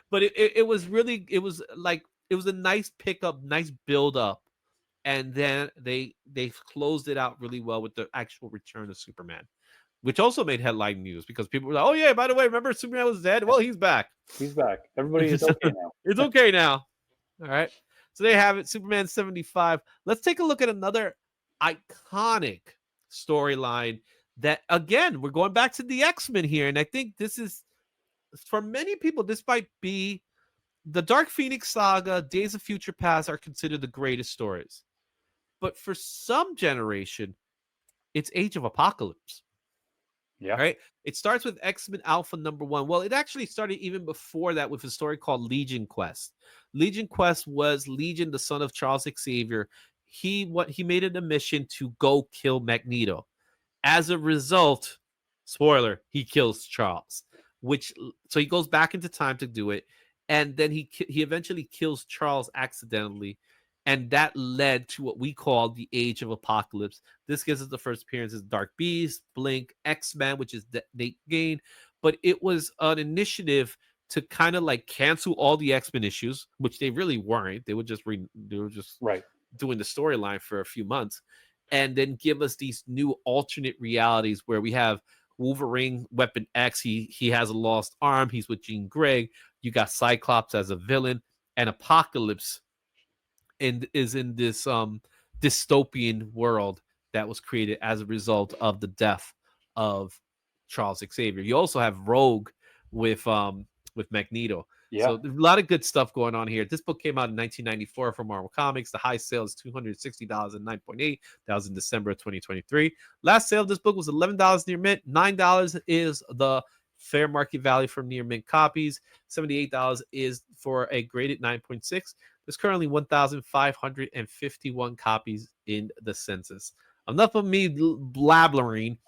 But it was really, it was like, it was a nice pickup, nice build up, and then they closed it out really well with the actual return of Superman, which also made headline news because people were like, oh yeah, by the way, remember Superman was dead? Well, he's back. He's back. Everybody is okay now. It's okay now. All right, so they have it, Superman 75. Let's take a look at another iconic storyline that, again, we're going back to the X-Men here, and I think this is, for many people, this might be the Dark Phoenix Saga, Days of Future Past are considered the greatest stories. But for some generation, it's Age of Apocalypse. Yeah. Right? It starts with X-Men Alpha #1. Well, it actually started even before that with a story called Legion Quest. Legion Quest was Legion, the son of Charles Xavier. He made it a mission to go kill Magneto. As a result, spoiler, he kills Charles, so he goes back into time to do it, and then he eventually kills Charles accidentally, and that led to what we call the Age of Apocalypse. This gives us the first appearances of Dark Beast, Blink, X-Men, which is Nate Gain, but it was an initiative to kind of like cancel all the X-Men issues, which they really weren't. They were just Right. doing the storyline for a few months, and then give us these new alternate realities where we have Wolverine, Weapon X. He has a lost arm. He's with Jean Grey. You got Cyclops as a villain, and Apocalypse is in this dystopian world that was created as a result of the death of Charles Xavier. You also have Rogue with Magneto. Yeah. So there's a lot of good stuff going on here. This book came out in 1994 from Marvel Comics. The high sale is $260 and 9.8. That was in December of 2023. Last sale of this book was $11 near mint. $9 is the fair market value for near mint copies. $78 is for a graded 9.6. There's currently 1,551 copies in the census. Enough of me blabbering.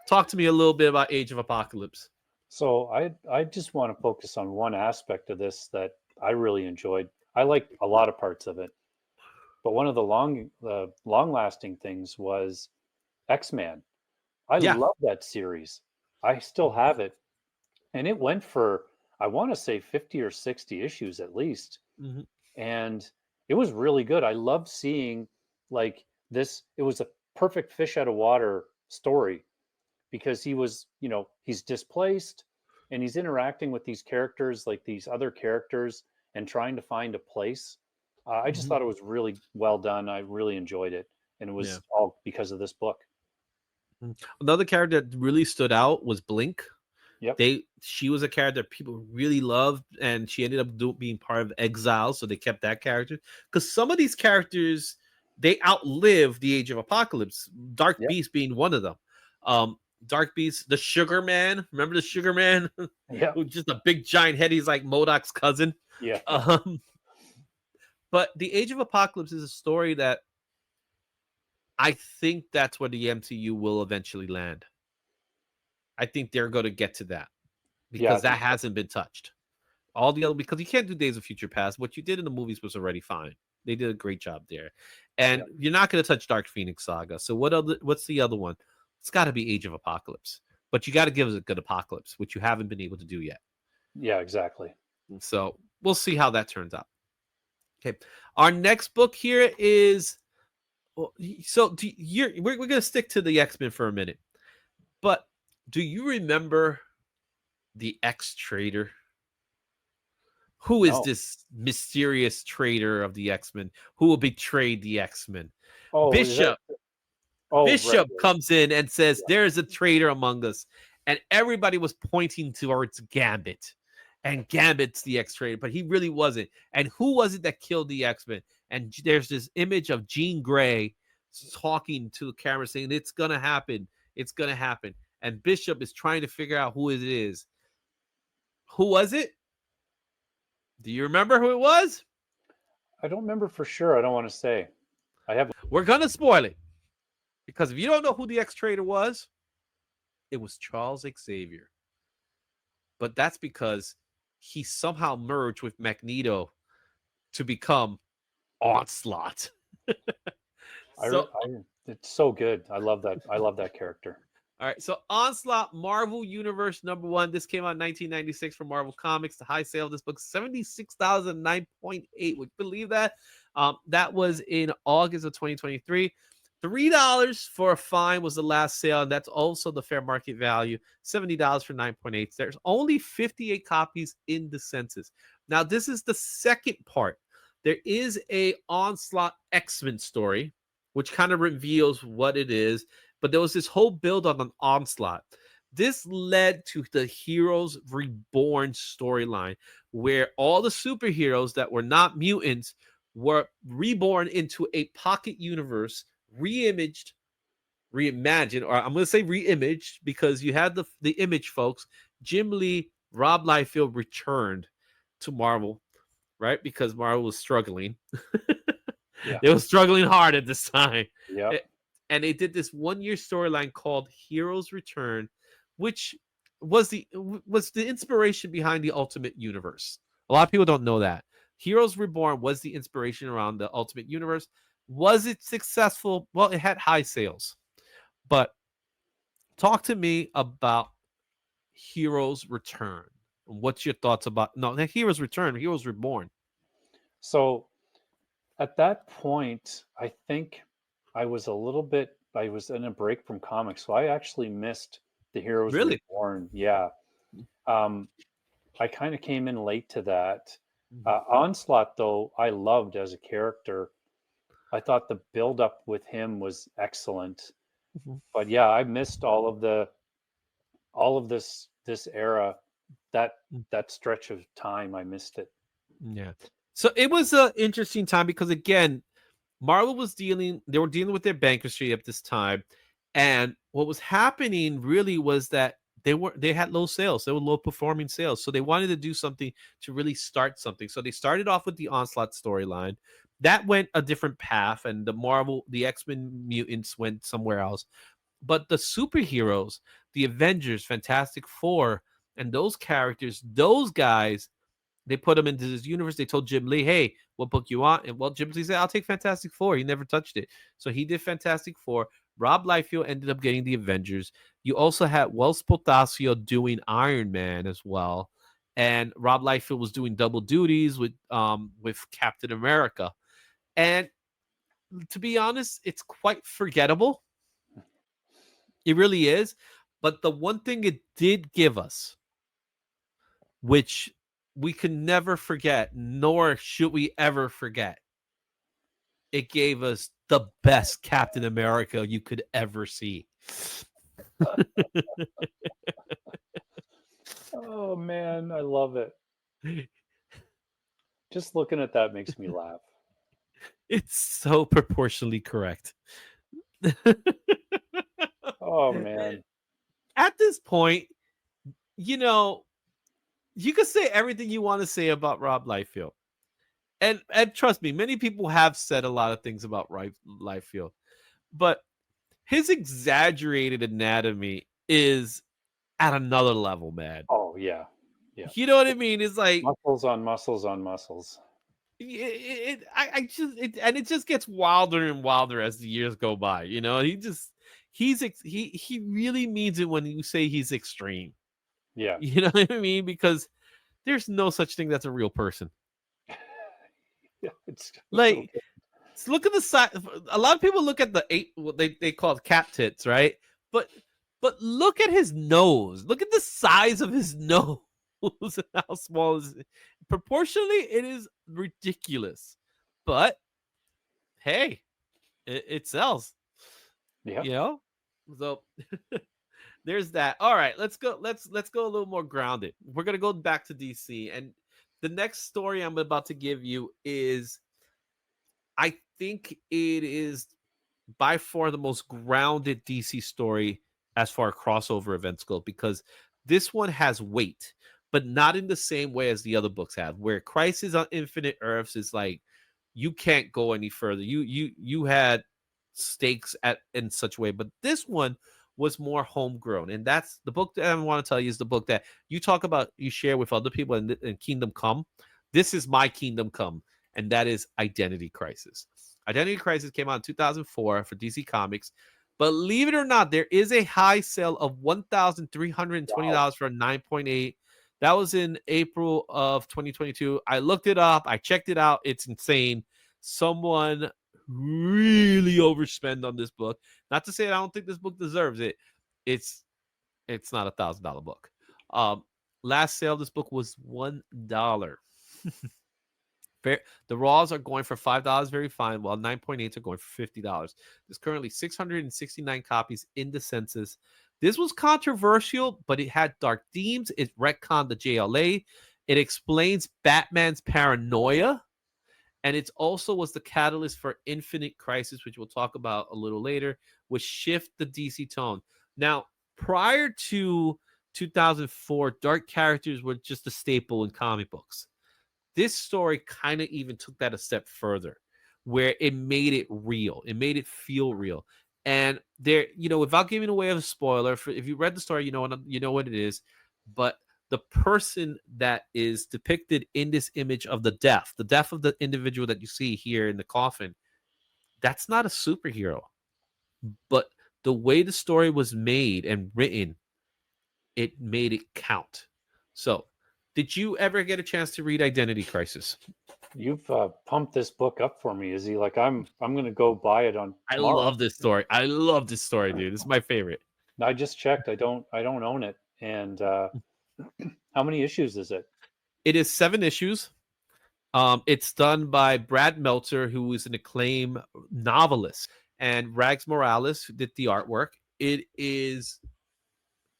Talk to me a little bit about Age of Apocalypse. So I just want to focus on one aspect of this that I really enjoyed. I liked a lot of parts of it, but one of the long lasting things was X-Man. I Yeah. love that series. I still have it, and it went for, I want to say, 50 or 60 issues at least, Mm-hmm. and it was really good. I loved seeing like this. It was a perfect fish out of water story because he was, he's displaced and he's interacting with these characters, like these other characters, and trying to find a place. I just Mm-hmm. thought it was really well done. I really enjoyed it, and it Yeah. was all because of this book. Another character that really stood out was Blink. Yep. She was a character people really loved, and she ended up being part of Exile, so they kept that character. Because some of these characters, they outlived the Age of Apocalypse. Dark Yep. Beast being one of them. Dark Beast, the Sugar Man. Remember the Sugar Man? Yep. Who's just a big giant head. He's like MODOK's cousin. Yeah. But the Age of Apocalypse is a story that I think that's where the MCU will eventually land. I think they're going to get to that because that hasn't been touched. All the other, because you can't do Days of Future Past. What you did in the movies was already fine. They did a great job there, and you're not going to touch Dark Phoenix Saga. So what's the other one? It's got to be Age of Apocalypse, but you got to give us a good Apocalypse, which you haven't been able to do yet. Yeah, exactly. So we'll see how that turns out. Okay, our next book here is. So we're going to stick to the X-Men for a minute, but do you remember the X-Traitor? Who is this mysterious traitor of the X-Men who betrayed the X-Men? Oh, Bishop. Bishop comes in and says, there's a traitor among us. And everybody was pointing towards Gambit. And Gambit's the X-Traitor, but he really wasn't. And who was it that killed the X-Men? And there's this image of Jean Grey talking to the camera saying, it's going to happen. It's going to happen. And Bishop is trying to figure out who it is. Who was it? Do you remember who it was? I don't remember for sure. I don't want to say. I have. We're gonna spoil it because if you don't know who the X-Traitor was, it was Charles Xavier. But that's because he somehow merged with Magneto to become Onslaught. So, It's so good. I love that. I love that character. all right. So, Onslaught, Marvel Universe #1. This came out in 1996 from Marvel Comics. The high sale of this book, 76,009.8. Would you believe that? That was in August of 2023. $3 for a fine was the last sale, and that's also the fair market value. $70 for 9.8. There's only 58 copies in the census. Now, this is the second part. There is a Onslaught X-Men story, which kind of reveals what it is, but there was this whole build on an Onslaught. This led to the Heroes Reborn storyline, where all the superheroes that were not mutants were reborn into a pocket universe, reimagined, or I'm going to say reimaged because you had the image folks. Jim Lee, Rob Liefeld returned to Marvel, right? Because Marvel was struggling. Yeah. They were struggling hard at this time. Yeah. And they did this 1-year storyline called Heroes Return, which was the inspiration behind the Ultimate Universe. A lot of people don't know that. Heroes Reborn was the inspiration around the Ultimate Universe. Was it successful? Well, it had high sales. But talk to me about Heroes Return. What's your thoughts about Heroes Return, Heroes Reborn? So at that point, I think I was in a break from comics. So I actually missed the Heroes Really? Reborn. Yeah. I kind of came in late to that. Mm-hmm. Onslaught, though, I loved as a character. I thought the build up with him was excellent. Mm-hmm. But yeah, I missed all of this era, that stretch of time. I missed it. Yeah. So it was an interesting time because again, Marvel they were dealing with their bankruptcy at this time. And what was happening really was that they had low sales. They were low performing sales. So they wanted to do something to really start something. So they started off with the Onslaught storyline. That went a different path, and the X-Men mutants went somewhere else. But the superheroes, the Avengers, Fantastic Four, and those characters, those guys, they put them into this universe. They told Jim Lee, hey, what book you want? And well, Jim Lee said, I'll take Fantastic Four. He never touched it. So he did Fantastic Four. Rob Liefeld ended up getting the Avengers. You also had Wells Portacio doing Iron Man as well. And Rob Liefeld was doing double duties with Captain America. And to be honest, it's quite forgettable. It really is. But the one thing it did give us, which we can never forget, nor should we ever forget, it gave us the best Captain America you could ever see. Oh man, I love it. Just looking at that makes me laugh. It's so proportionally correct. Oh man. At this point, you know, you could say everything you want to say about Rob Liefeld. And trust me, many people have said a lot of things about Liefeld. But his exaggerated anatomy is at another level, man. Oh yeah. Yeah. You know what I mean? It's like Muscles on muscles on muscles. And it just gets wilder and wilder as the years go by. You know, he really means it when you say he's extreme. Yeah. You know what I mean? Because there's no such thing that's a real person. Yeah. It's Like, look at the size. A lot of people look at the what they call it cat tits, right? But look at his nose. Look at the size of his nose and how small is it. Proportionally, it is ridiculous. But hey, it sells. yeah. You know, so there's that. All right, let's go. Let's go a little more grounded. We're gonna go back to DC, and the next story I'm about to give you is, I think it is by far the most grounded DC story as far as crossover events go, because this one has weight. but not in the same way as the other books have, where Crisis on Infinite Earths is like you can't go any further. You had stakes at in such a way, but this one was more homegrown, and that's the book that I want to tell you is the book that you talk about, you share with other people in Kingdom Come. This is my Kingdom Come, and that is Identity Crisis. Identity Crisis came out in 2004 for DC Comics. Believe it or not, there is a high sale of Wow. $1,320 for a 9.8. That was in April of 2022. I looked it up. I checked it out. It's insane. Someone really overspent on this book. Not to say I don't think this book deserves it. It's it's not $1,000 book. Um, Last sale of this book was $1. The raws are going for $5, very fine, while 9.8s are going for $50. There's currently 669 copies in the census. This was controversial, but it had dark themes. It retconned the JLA. It explains Batman's paranoia, and it also was the catalyst for Infinite Crisis, which we'll talk about a little later, which shift the DC tone. Now, prior to 2004, dark characters were just a staple in comic books. This story kind of even took that a step further, where it made it real. It made it feel real. And there, without giving away a spoiler, for if you read the story, you know what it is. But the person that is depicted in this image of the death of the individual that you see here in the coffin, that's not a superhero. But the way the story was made and written, it made it count. So, did you ever get a chance to read Identity Crisis? You've pumped this book up for me, Izzy. Like I'm going to go buy it on I tomorrow. love this story. I love this story, dude. This is my favorite. I just checked. I don't own it. And how many issues is it? It is 7 issues. It's done by Brad Meltzer, who is an acclaimed novelist, and Rags Morales, who did the artwork. It is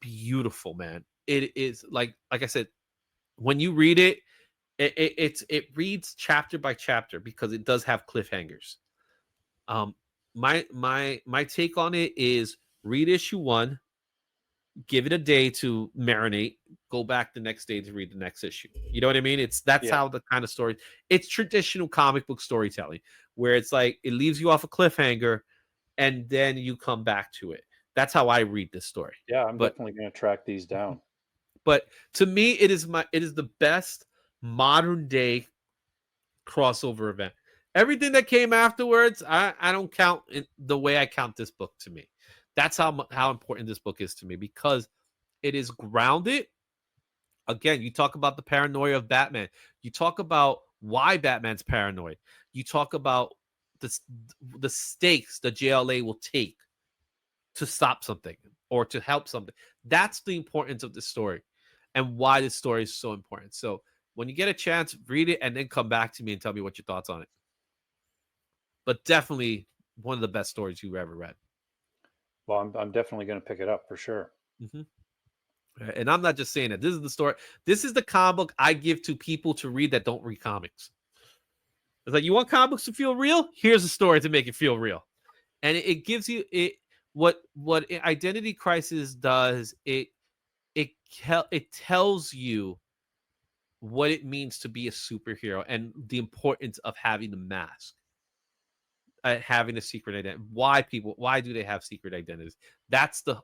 beautiful, man. It is like I said, when you read it, it reads chapter by chapter because it does have cliffhangers. My take on it is read issue 1, give it a day to marinate, go back the next day to read the next issue. You know what I mean? That's Yeah. how the kind of story. It's traditional comic book storytelling where it's like it leaves you off a cliffhanger and then you come back to it. That's how I read this story. Yeah, I'm But definitely going to track these down. but to me it is the best modern day crossover event. Everything that came afterwards, I don't count the way I count this book to me. That's how important this book is to me because it is grounded. Again, you talk about the paranoia of Batman. You talk about why Batman's paranoid. You talk about the stakes the JLA will take to stop something or to help something. That's the importance of this story and why this story is so important. So when you get a chance, read it and then come back to me and tell me what your thoughts on it. But definitely one of the best stories you've ever read. Well, I'm definitely going to pick it up for sure. Mm-hmm. And I'm not just saying that. This is the story. This is the comic book I give to people to read that don't read comics. It's like, you want comic books to feel real? Here's a story to make it feel real. And it gives you it what Identity Crisis does. It tells you what it means to be a superhero and the importance of having the mask, having a secret identity. Why do they have secret identities? That's the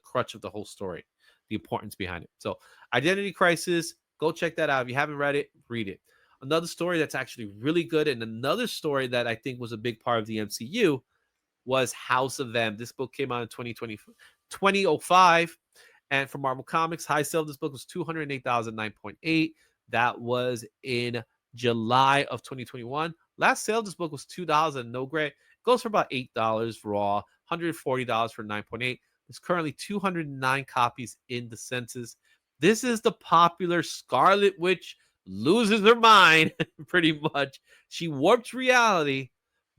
crutch of the whole story, the importance behind it. So Identity Crisis, go check that out. If you haven't read it, read it. Another story that's actually really good, and another story that I think was a big part of the MCU was House of M. This book came out in 2005. And for Marvel Comics, high sale of this book was 208,009.8. That was in July of 2021. Last sale of this book was $2 and no gray. It goes for about $8 raw, $140 for 9.8. There's currently 209 copies in the census. This is the popular Scarlet Witch loses her mind, pretty much. She warped reality.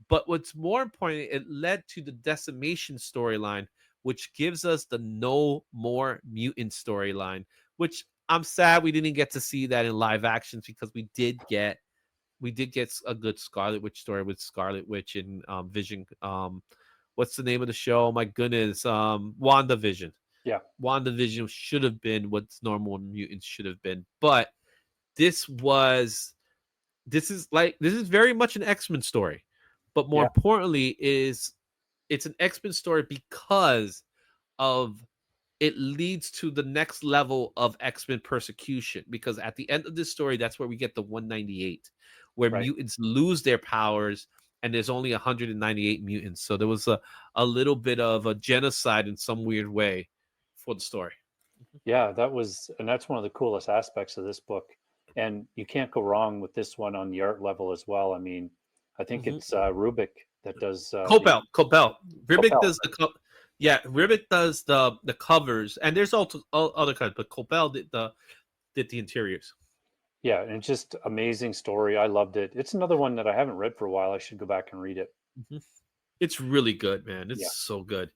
But what's more important, it led to the Decimation storyline, which gives us the No More Mutant storyline, which I'm sad we didn't get to see that in live actions because we did get a good Scarlet Witch story with Scarlet Witch and Vision. What's the name of the show? My goodness, WandaVision. Yeah. WandaVision should have been what normal mutants should have been. But this was this is very much an X-Men story. But more Yeah. importantly, it's an X-Men story because of it leads to the next level of X-Men persecution, because at the end of this story, that's where we get the 198, where Right. mutants lose their powers and there's only 198 mutants. So there was a little bit of a genocide in some weird way for the story. Yeah, and that's one of the coolest aspects of this book. And you can't go wrong with this one on the art level as well. I mean, I think Mm-hmm. it's Rubik that does the Copel. Ribic Copel. does Ribic does the covers, and there's also other kinds, but Copel did the interiors. Yeah, and it's just amazing story. I loved it. It's another one that I haven't read for a while. I should go back and read it. Mm-hmm. It's really good, man. It's Yeah. so good.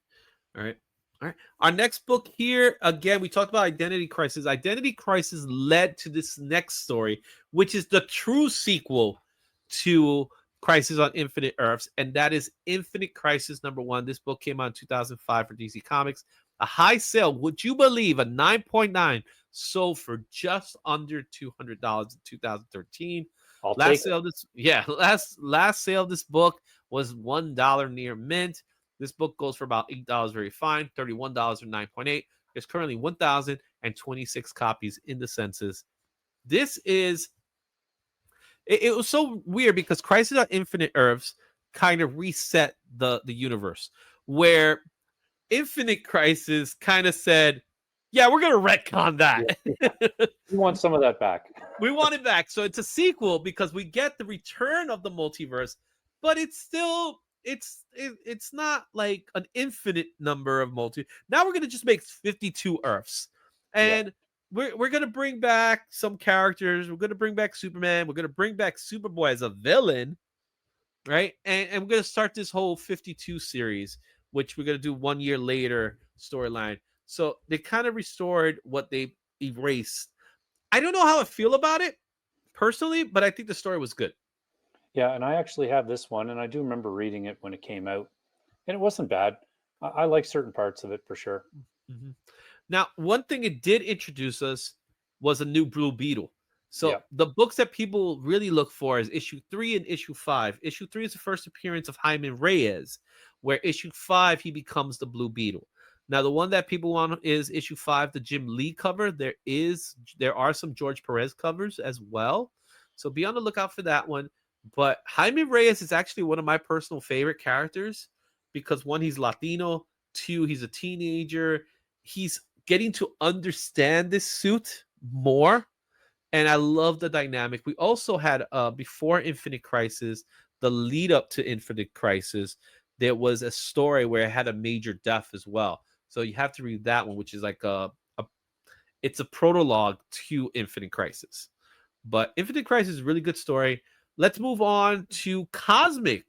All right. All right. Our next book here, again, we talked about Identity Crisis. Identity Crisis led to this next story, which is the true sequel to Crisis on Infinite Earths, and that is Infinite Crisis #1. This book came out in 2005 for DC Comics. A high sale, would you believe, a 9.9 sold for just under $200 in 2013. I'll Last take sale of this, yeah, last sale of this book was $1 near mint. This book goes for about $8 very fine, $31 or 9.8. There's currently 1,026 copies in the census. This is it was so weird because Crisis on Infinite Earths kind of reset the universe, where Infinite Crisis kind of said, yeah, we're gonna retcon that. Yeah. You want some of that back. We want it back. So it's a sequel because we get the return of the multiverse, but it's still it's not like an infinite number of multi. Now we're gonna just make 52 Earths, Yeah. and we're gonna bring back some characters. We're gonna bring back Superman. We're gonna bring back Superboy as a villain, right? And we're gonna start this whole 52 series, which we're gonna do 1 year later storyline. So they kind of restored what they erased. I don't know how I feel about it personally, but I think the story was good. Yeah, and I actually have this one, and I do remember reading it when it came out, and it wasn't bad. I like certain parts of it for sure. Mhm. Now, one thing it did introduce us was a new Blue Beetle. Yeah. So the books that people really look for is issue 3 and issue 5. Issue 3 is the first appearance of Hyman Reyes, where issue 5 he becomes the Blue Beetle. Now, the one that people want is issue 5, the Jim Lee cover. There are some George Perez covers as well, so be on the lookout for that one. But Jaime Reyes is actually one of my personal favorite characters because one, he's Latino, two, he's a teenager, he's getting to understand this suit more, and I love the dynamic. We also had before Infinite Crisis, the lead up to Infinite Crisis, there was a story where it had a major death as well. So you have to read that one, which is like it's a prologue to Infinite Crisis. But Infinite Crisis is a really good story. Let's move on to Cosmic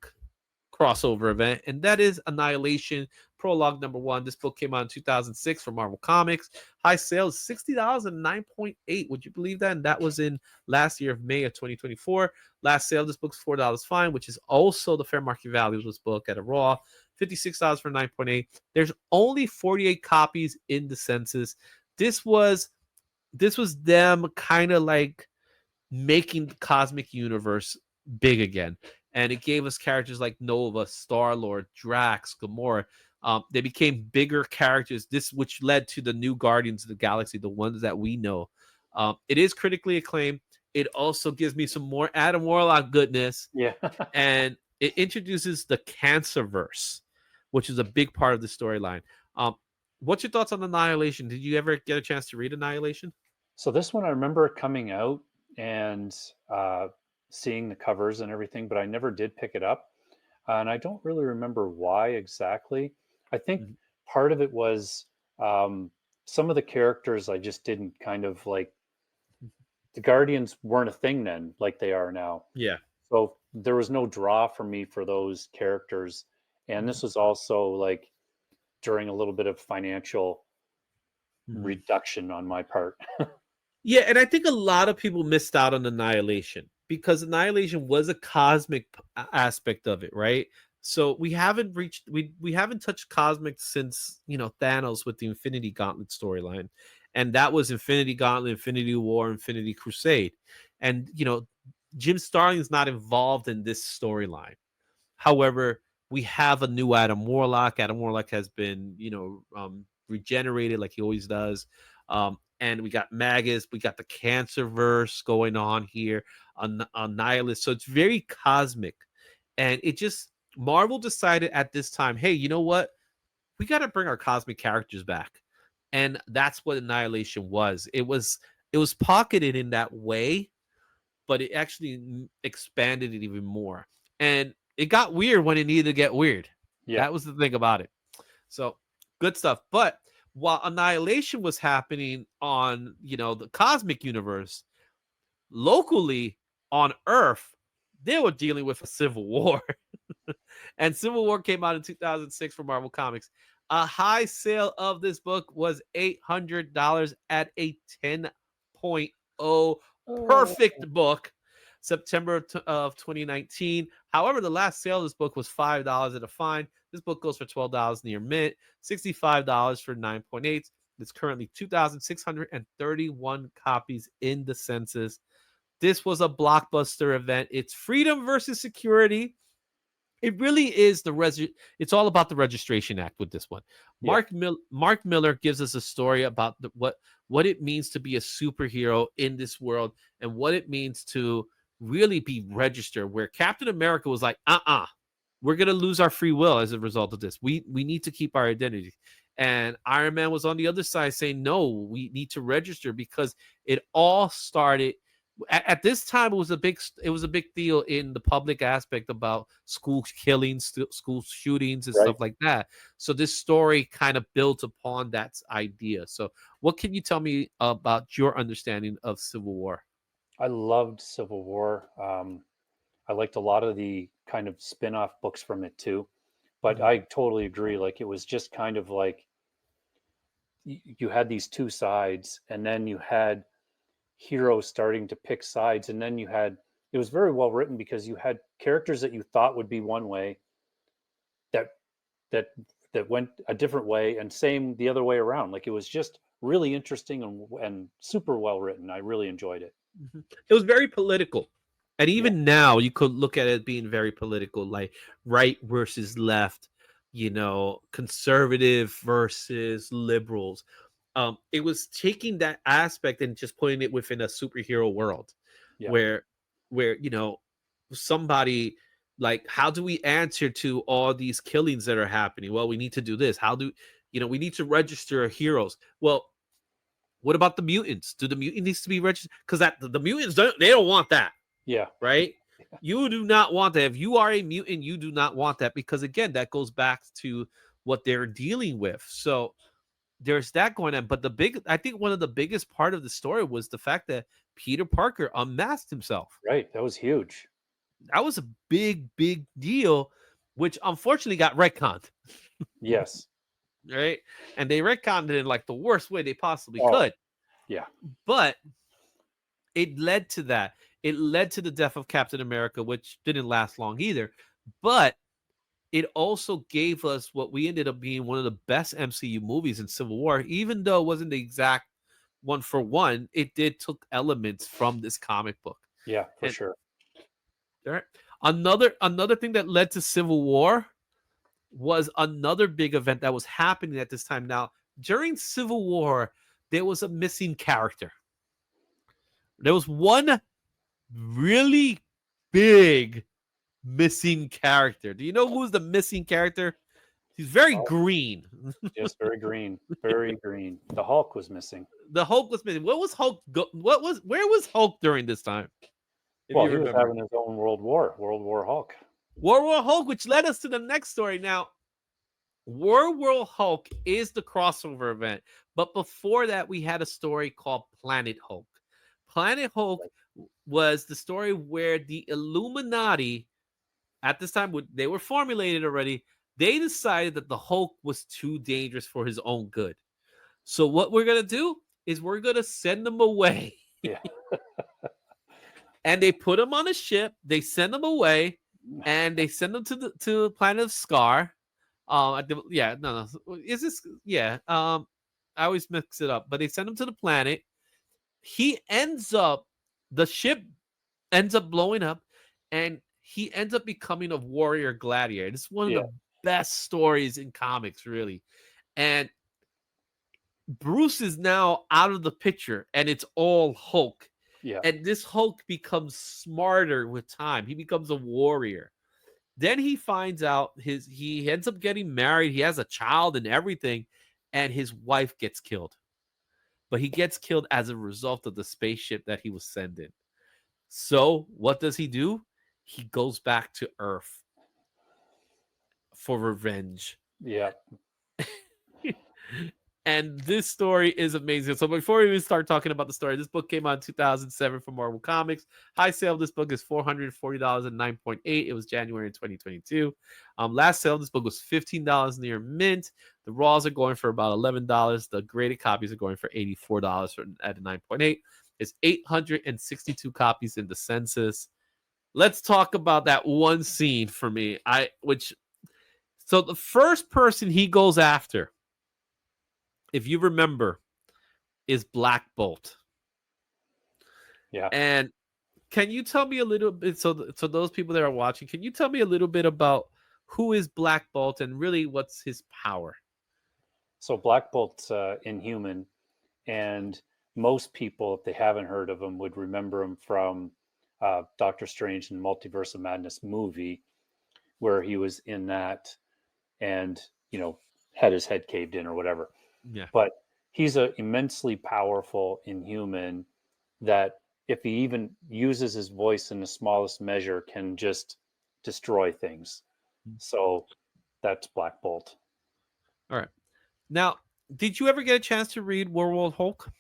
crossover event, and that is Annihilation Prologue #1. This book came out in 2006 for Marvel Comics. High sales $60 and 9.8. Would you believe that? And that was in last year of May of 2024. Last sale, this book's $4 fine, which is also the fair market value of this book at a raw $56 for 9.8. There's only 48 copies in the census. This was them kind of like making the cosmic universe big again. And it gave us characters like Nova, Star-Lord, Drax, Gamora. They became bigger characters, which led to the new Guardians of the Galaxy, the ones that we know. It is critically acclaimed. It also gives me some more Adam Warlock goodness. Yeah. And it introduces the Cancerverse, which is a big part of the storyline. What's your thoughts on Annihilation? Did you ever get a chance to read Annihilation? So this one, I remember it coming out and seeing the covers and everything, but I never did pick it up. And I don't really remember why exactly. I think Mhm. part of it was some of the characters I just didn't kind of like. The Guardians weren't a thing then, like they are now. Yeah. So there was no draw for me for those characters. And this was also like during a little bit of financial Mhm. reduction on my part. Yeah, and I think a lot of people missed out on Annihilation because Annihilation was a cosmic aspect of it, right? So we haven't reached we haven't touched cosmic since, Thanos with the Infinity Gauntlet storyline. And that was Infinity Gauntlet, Infinity War, Infinity Crusade. And Jim Starling's not involved in this storyline. However, we have a new Adam Warlock. Adam Warlock has been, regenerated like he always does. And we got Magus, we got the Cancer verse going on here, on Nihilist. So it's very cosmic. And it just, Marvel decided at this time, hey, you know what? We got to bring our cosmic characters back. And that's what Annihilation was. It was pocketed in that way, but it actually expanded it even more. And it got weird when it needed to get weird. Yeah. That was the thing about it. So good stuff. But while Annihilation was happening on, the cosmic universe, locally on Earth, they were dealing with a civil war. And Civil War came out in 2006 for Marvel Comics. A high sale of this book was $800 at a 10.0. Perfect book, September of 2019. However, the last sale of this book was $5 at a fine. This book goes for $12 near mint, $65 for 9.8. It's currently 2,631 copies in the census. This was a blockbuster event. It's freedom versus security. It really is it's all about the Registration Act with this one. Yeah. Mark Miller gives us a story about what it means to be a superhero in this world and what it means to really be registered, where Captain America was like, we're going to lose our free will as a result of this. We need to keep our identity. And Iron Man was on the other side saying, no, we need to register, because it all started at this time. It was a big deal in the public aspect about school killings, school shootings, and stuff like that. So this story kind of built upon that idea. So what can you tell me about your understanding of Civil War? I loved Civil War. I liked a lot of the kind of spin-off books from it too. But Mhm. I totally agree. Like, it was just kind of like you had these two sides, and then you had heroes starting to pick sides, and then it was very well written, because you had characters that you thought would be one way that that that went a different way, and same the other way around. Like, it was just really interesting and super well written. I really enjoyed it. Mhm. It was very political. And Yeah. even now, you could look at it being very political, like right versus left, conservative versus liberals. It was taking that aspect and just putting it within a superhero world, Yeah. where, somebody, like, how do we answer to all these killings that are happening? Well, we need to do this. We need to register heroes. Well, what about the mutants? Do the mutants needs to be registered? Because the mutants don't want that, Yeah. right? You do not want that. If you are a mutant, you do not want that, because again, that goes back to what they're dealing with. So there's that going on. But I think one of the biggest part of the story was the fact that Peter Parker unmasked himself. Right. That was huge. That was a big, big deal, which unfortunately got retconned, Yes. right? And they retconned it in like the worst way they possibly Oh, could. yeah. But it led to that. It led to the death of Captain America, which didn't last long either. But it also gave us what we ended up being one of the best MCU movies in Civil War. Even though it wasn't the exact one for one, it did took elements from this comic book. Yeah, for And sure. there, another thing that led to Civil War was another big event that was happening at this time. Now, during Civil War, there was a missing character. There was one really big missing character. Do you know who's the missing character? He's very Oh, green. just very green. Very green. The Hulk was missing. The Hulk was missing. What was Hulk? Where was Hulk during this time? If Well, you he was remember, having his own World War Hulk. World War Hulk, which led us to the next story. Now, World War Hulk is the crossover event, but before that, we had a story called Planet Hulk. Planet Hulk was the story where the Illuminati, at this time, they were formulated already. They decided that the Hulk was too dangerous for his own good. So what we're gonna do is we're gonna send them away. Yeah. And they put him on a ship. They send him away, and they send him to the planet of Scar. Yeah, no, is this? Yeah, I always mix it up, but they send him to the planet. He ends up, the ship ends up blowing up, and he ends up becoming a warrior gladiator. It's one of Yeah, the best stories in comics, really. And Bruce is now out of the picture, and it's all Hulk. yeah, And this Hulk becomes smarter with time. He becomes a warrior. Then he finds out he ends up getting married. He has a child and everything, and his wife gets killed. But he gets killed as a result of the spaceship that he was sent in. So what does he do? He goes back to Earth for revenge. yeah. And this story is amazing. So before we even start talking about the story, this book came out in 2007 from Marvel Comics. High sale of this book is $440 and 9.8. It was January in 2022. Last sale of this book was $15 near mint. The raws are going for about $11. The graded copies are going for $84 at a 9.8. It's 862 copies in the census. Let's talk about that one scene for me. So the first person he goes after, if you remember, is Black Bolt. Yeah. And can you tell me a little bit, so those people that are watching, can you tell me a little bit about who is Black Bolt and really what's his power? So Black Bolt's Inhuman, and most people, if they haven't heard of him, would remember him from Doctor Strange and Multiverse of Madness movie, where he was in that and, had his head caved in or whatever. Yeah. But he's an immensely powerful Inhuman that, if he even uses his voice in the smallest measure, can just destroy things. So that's Black Bolt. All right. Now, did you ever get a chance to read Werewolf Hulk?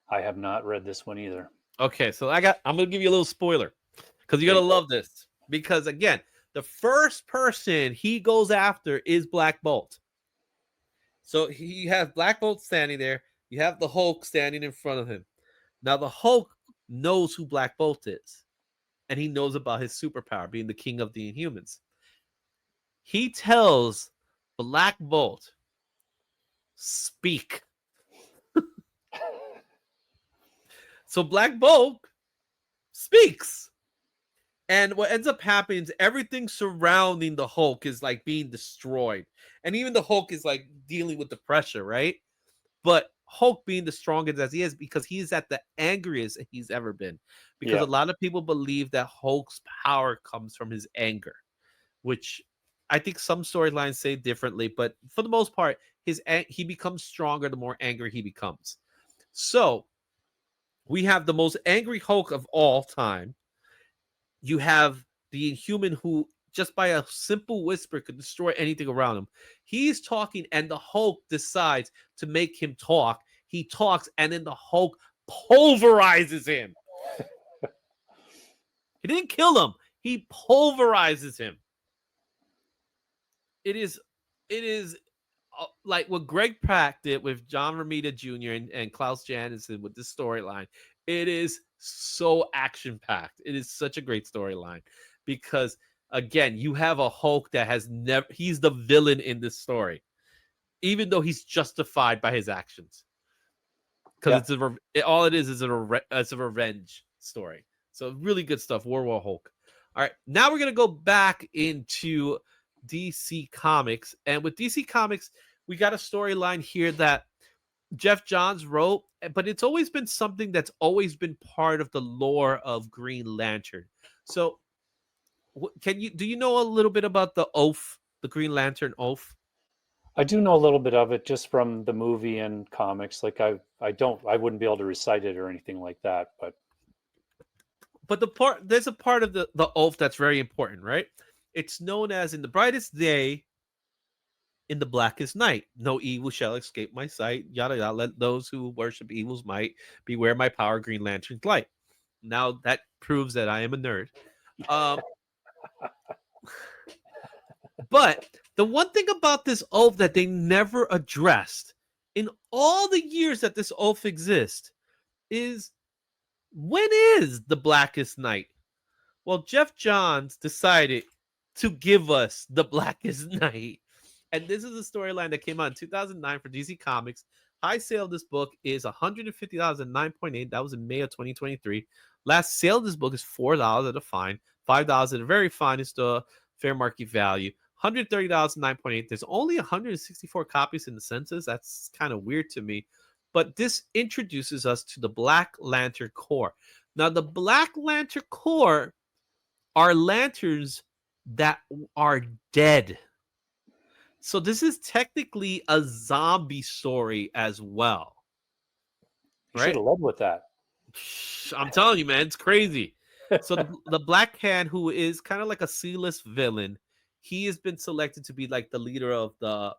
I have not read this one either. Okay, so I'm gonna give you a little spoiler because you're Okay. gonna love this. Because again, the first person he goes after is Black Bolt. So he has Black Bolt standing there. You have the Hulk standing in front of him. Now the Hulk knows who Black Bolt is, and he knows about his superpower, being the king of the Inhumans. He tells Black Bolt, "Speak." So Black Bolt speaks. And what ends up happening is everything surrounding the Hulk is like being destroyed. And even the Hulk is like dealing with the pressure, right? But Hulk being the strongest as he is, because he's at the angriest he's ever been. Because Yeah. a lot of people believe that Hulk's power comes from his anger, which I think some storylines say differently. But for the most part, he becomes stronger the more angry he becomes. So we have the most angry Hulk of all time. You have the Inhuman who, just by a simple whisper, could destroy anything around him. He's talking, and the Hulk decides to make him talk. He talks, and then the Hulk pulverizes him. He didn't kill him. He pulverizes him. It is like what Greg Pak did with John Romita Jr. and Klaus Janison with this storyline. It is so action-packed. It is such a great storyline because, again, you have a Hulk that he's the villain in this story, even though he's justified by his actions. Because all it is a revenge story. So really good stuff. Werewolf Hulk. All right, now we're going to go back into DC Comics. And with DC Comics, we got a storyline here that Jeff Johns wrote, but it's always been something that's always been part of the lore of Green Lantern. So do you know a little bit about the oath, the Green Lantern oath? I do know a little bit of it just from the movie and comics. Like I wouldn't be able to recite it or anything like that, but there's a part of the oath that's very important, right? It's known as, in the brightest day, in the blackest night, no evil shall escape my sight. Yada yada. Let those who worship evil's might beware my power. Green Lantern's light. Now that proves that I am a nerd. But the one thing about this oath that they never addressed in all the years that this oath exists is, when is the blackest night? Well, Jeff Johns decided to give us the Blackest Night. And this is a storyline that came out in 2009 for DC Comics. High sale of this book is $150 at 9.8. That was in May of 2023. Last sale of this book is $4 at a fine, $5 at a very fine is the fair market value. $130 at 9.8. There's only 164 copies in the census. That's kind of weird to me. But this introduces us to the Black Lantern Corps. Now, the Black Lantern Corps are lanterns that are dead. So this is technically a zombie story as well, You should right? have led with that. I'm telling you, man, it's crazy. So the Black Hand, who is kind of like a C-list villain, he has been selected to be like the leader of the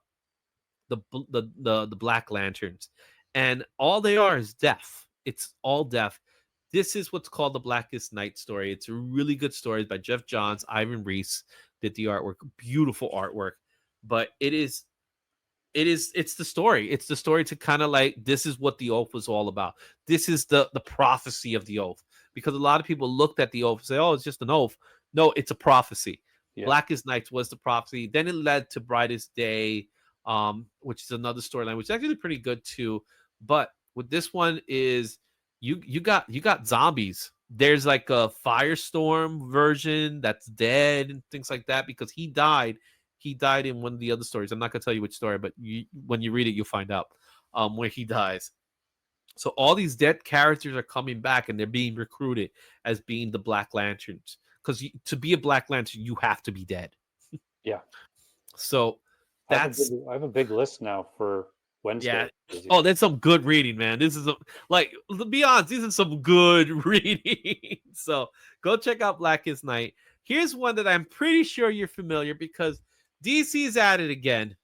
Black Lanterns, and all they are is death. It's all death. This is what's called the Blackest Night story. It's a really good story by Jeff Johns. Ivan Reese did the artwork, beautiful artwork, but it's the story. It's the story to kind of like, this is what the oath was all about. This is the prophecy of the oath, because a lot of people looked at the oath and say, oh, it's just an oath. No, it's a prophecy. Yeah. Blackest Night was the prophecy. Then it led to Brightest Day, which is another storyline, which is actually pretty good too. But with this one is you got zombies. There's like a Firestorm version that's dead and things like that, because he died. He died in one of the other stories. I'm not gonna tell you which story, but when you read it, you'll find out where he dies. So all these dead characters are coming back, and they're being recruited as being the Black Lanterns. Because to be a Black Lantern, you have to be dead. Yeah. So that's I have a big list now for Wednesday. yeah. Oh, that's some good reading, man. This is like, to be honest, these are some good reading. So go check out Blackest Night. Here's one that I'm pretty sure you're familiar, because DC's at it again.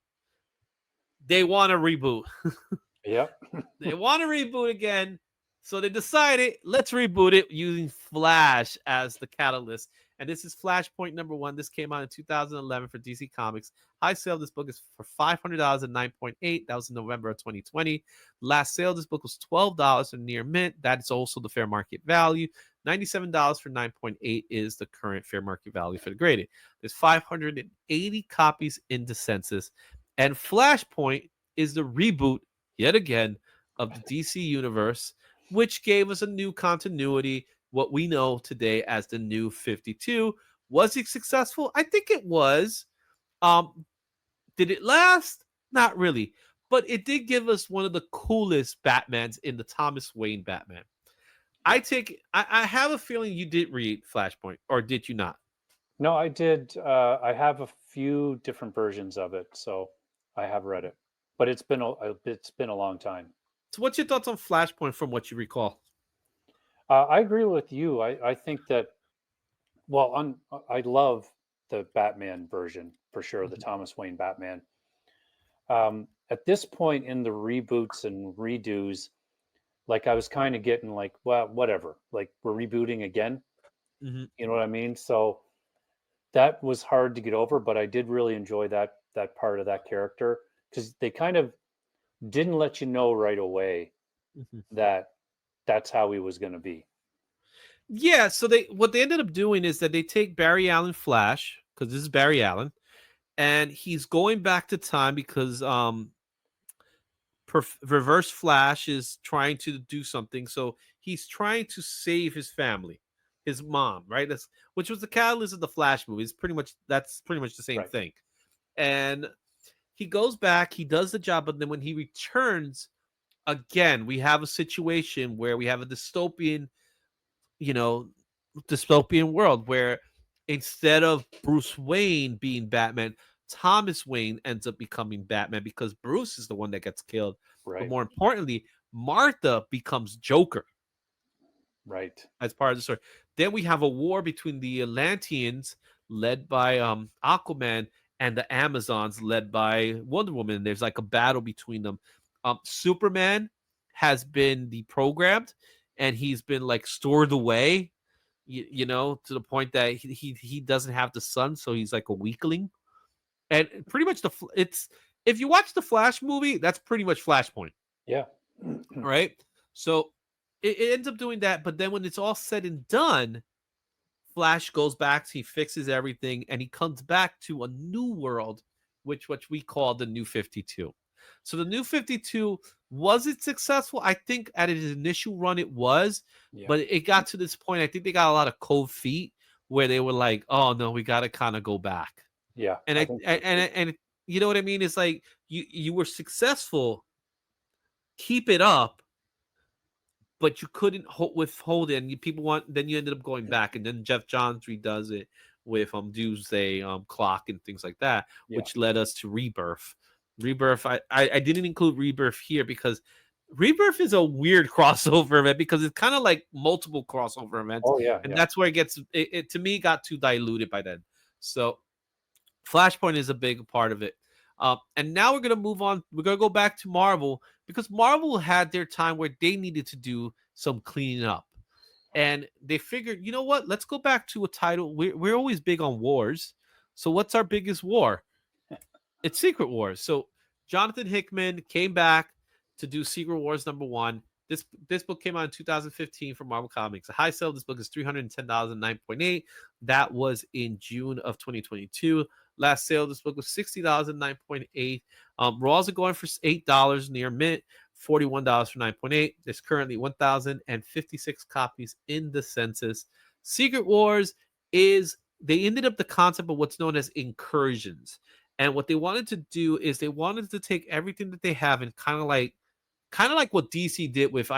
They want to reboot. Yep. They want to reboot again. So they decided, let's reboot it using Flash as the catalyst. And this is Flashpoint #1. This came out in 2011 for DC Comics. High sale of this book is for $500 at 9.8. That was in November of 2020. Last sale of this book was $12 in near mint. That is also the fair market value. $97 for 9.8 is the current fair market value for the graded. There's 580 copies in the census. And Flashpoint is the reboot, yet again, of the DC universe, which gave us a new continuity, what we know today as the New 52. Was it successful? I think it was. Did it last? Not really. But it did give us one of the coolest Batmans in the Thomas Wayne Batman. I have a feeling you did read Flashpoint, or did you not? No, I did. I have a few different versions of it, so I have read it, but it's been a long time. So what's your thoughts on Flashpoint from what you recall? I agree with you. I think that, well, I love the Batman version for sure, the Thomas Wayne Batman. At this point in the reboots and redos, like I was kind of getting like, well, whatever. Like, we're rebooting again. Mm-hmm. You know what I mean? So that was hard to get over, but I did really enjoy that part of that character, because they kind of didn't let you know right away Mm-hmm. that that's how he was going to be. Yeah, so what they ended up doing is that they take Barry Allen Flash, because this is Barry Allen, and he's going back to time because Reverse Flash is trying to do something. So he's trying to save his family, his mom, right? Which was the catalyst of the Flash movie. That's pretty much the same Right. thing. And he goes back, he does the job, but then when he returns, again, we have a situation where we have a dystopian world where instead of Bruce Wayne being Batman, Thomas Wayne ends up becoming Batman, because Bruce is the one that gets killed. Right. But more importantly, Martha becomes Joker Right. as part of the story. Then we have a war between the Atlanteans, led by Aquaman, and the Amazons, led by Wonder Woman. There's like a battle between them. Superman has been deprogrammed, and he's been like stored away, to the point that he doesn't have the sun, so he's like a weakling. And pretty much if you watch the Flash movie, that's pretty much Flashpoint. Yeah. Right? So it ends up doing that, but then when it's all said and done, Flash goes back, he fixes everything, and he comes back to a new world, which we call the New 52. So the New 52, was it successful? I think at its initial run it was, Yeah. but it got to this point. I think they got a lot of cold feet where they were like, "Oh no, we got to kind of go back." Yeah. And I I think so too. and you know what I mean? It's like you were successful, keep it up, but you couldn't withhold it. And people want, then you ended up going back, and then Jeff Johns redoes it with Doomsday Clock and things like that, Yeah. which led us to Rebirth. Rebirth, I didn't include Rebirth here because Rebirth is a weird crossover event because it's kind of like multiple crossover events, Oh yeah. and Yeah. that's where it to me got too diluted by then. So Flashpoint is a big part of it. And now we're gonna move on. We're gonna go back to Marvel because Marvel had their time where they needed to do some cleaning up, and they figured, you know what? Let's go back to a title. We're always big on wars. So what's our biggest war? It's Secret Wars. So Jonathan Hickman came back to do Secret Wars #1. This book came out in 2015 from Marvel Comics. The high sale of this book is 310,000, 9.8. That was in June of 2022. Last sale of this book was 60,000, 9.8. Raws are going for $8 near mint, $41 for 9.8. There's currently 1,056 copies in the census. Secret Wars is, they ended up the concept of what's known as incursions. And what they wanted to do is they wanted to take everything that they have and kind of like what DC did with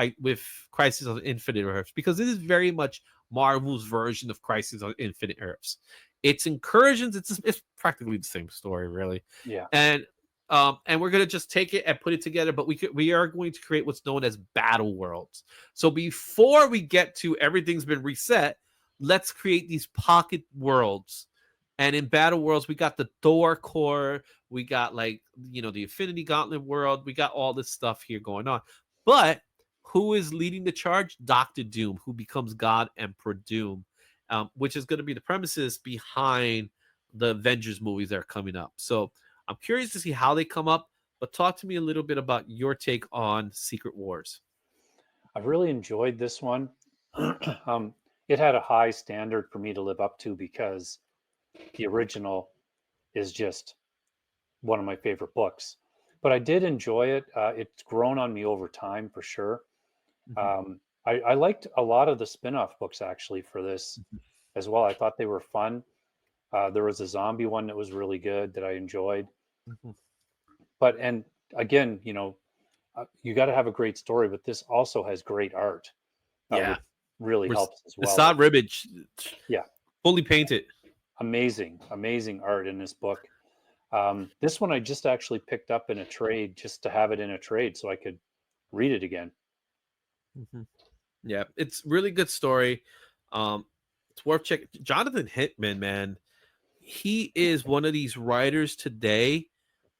Crisis on Infinite Earths, because this is very much Marvel's version of Crisis on Infinite Earths. It's incursions. It's practically the same story, really. Yeah. And we're gonna just take it and put it together. But we are going to create what's known as battle worlds. So before we get to everything's been reset, let's create these pocket worlds. And in battle worlds, we got the Thor core, we got the Infinity Gauntlet world, we got all this stuff here going on. But who is leading the charge? Doctor Doom, who becomes God Emperor Doom, which is going to be the premises behind the Avengers movies that are coming up. So I'm curious to see how they come up. But talk to me a little bit about your take on Secret Wars. I've really enjoyed this one. um, it had a high standard for me to live up to because the original is just one of my favorite books. But I did enjoy it. It's grown on me over time for sure. Mhm, I liked a lot of the spin-off books actually for this mhm, as well. I thought they were fun. There was a zombie one that was really good that I enjoyed. mhm. But and again, you got to have a great story, but this also has great art, Yeah, which really helps as well. Assad Ribbage, Yeah, fully painted. amazing, amazing art in this book. This one I just actually picked up in a trade just to have it in a trade so I could read it again. Mhm. Yeah, it's really good story. It's worth checking. Jonathan Hickman, man, he is one of these writers today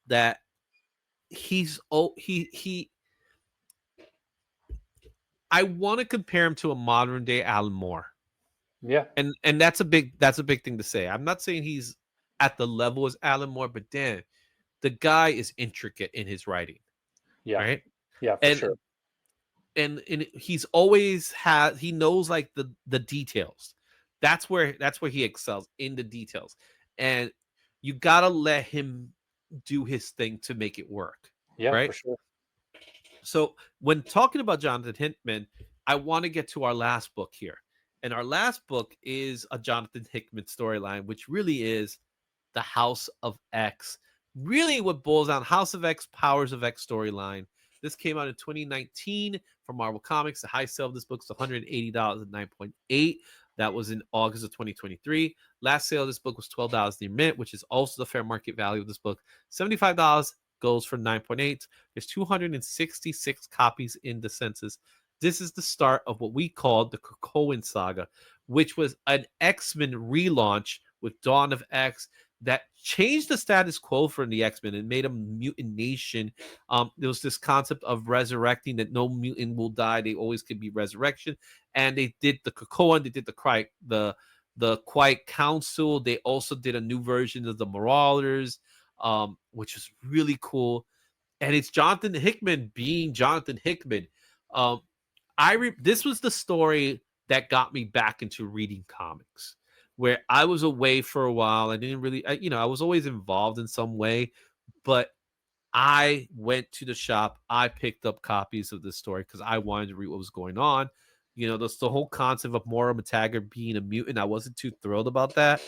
that he's oh he. I want to compare him to a modern day Alan Moore, Yeah, and that's a big thing to say. I'm not saying he's at the level as Alan Moore, but damn, the guy is intricate in his writing, yeah, right? yeah, for And sure. he's always had, he knows like the details. That's where he excels, in the details. And you gotta let him do his thing to make it work, Yeah, for right? sure. So when talking about Jonathan Hickman, I want to get to our last book here. And our last book is a Jonathan Hickman storyline, which really is the House of X. Really, what boils down, House of X, Powers of X storyline. This came out in 2019 from Marvel Comics. The high sale of this book is $180 at 9.8. That was in August of 2023. Last sale of this book was $12 near mint, which is also the fair market value of this book. $75 goes for 9.8. There's 266 copies in the census. This is the start of what we called the Krakoan Saga, which was an X-Men relaunch with Dawn of X that changed the status quo for the X-Men and made them mutant nation. There was this concept of resurrecting, that no mutant will die; they always could be resurrection. And they did the Krakoan, they did the Quiet Council. They also did a new version of the Marauders, which is really cool. And it's Jonathan Hickman being Jonathan Hickman. Um, this was the story that got me back into reading comics. where I was away for a while. I didn't really, I was always involved in some way, but I went to the shop. I picked up copies of this story because I wanted to read what was going on. The whole concept of Moira McTaggart being a mutant. I wasn't too thrilled about that.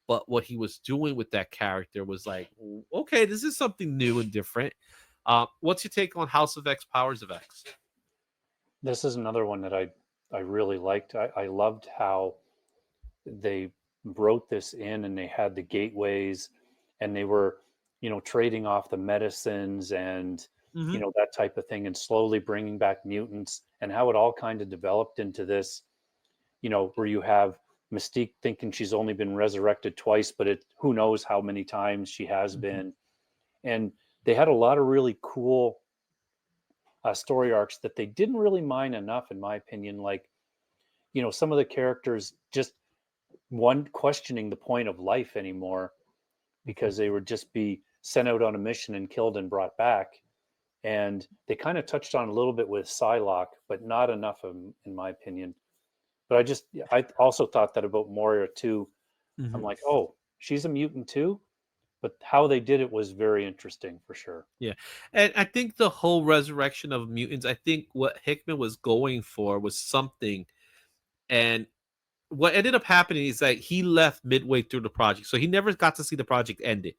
But what he was doing with that character was like, okay, this is something new and different. What's your take on House of X, Powers of X? This is another one that I really liked. I loved how they wrote this in, and they had the gateways, and they were, trading off the medicines and, Mm-hmm. that type of thing, and slowly bringing back mutants, and how it all kind of developed into this, where you have Mystique thinking she's only been resurrected twice, but who knows how many times she has Mm-hmm. been. And they had a lot of really cool story arcs that they didn't really mine enough, in my opinion. Like, some of the characters just one questioning the point of life anymore, because they would just be sent out on a mission and killed and brought back. And they kind of touched on a little bit with Psylocke, but not enough, in my opinion. But I also thought that about Moira too. I'm Mm-hmm. like, oh, she's a mutant too. But how they did it was very interesting for sure. Yeah. And I think the whole resurrection of mutants, I think what Hickman was going for was something. And what ended up happening is that he left midway through the project. So he never got to see the project ended.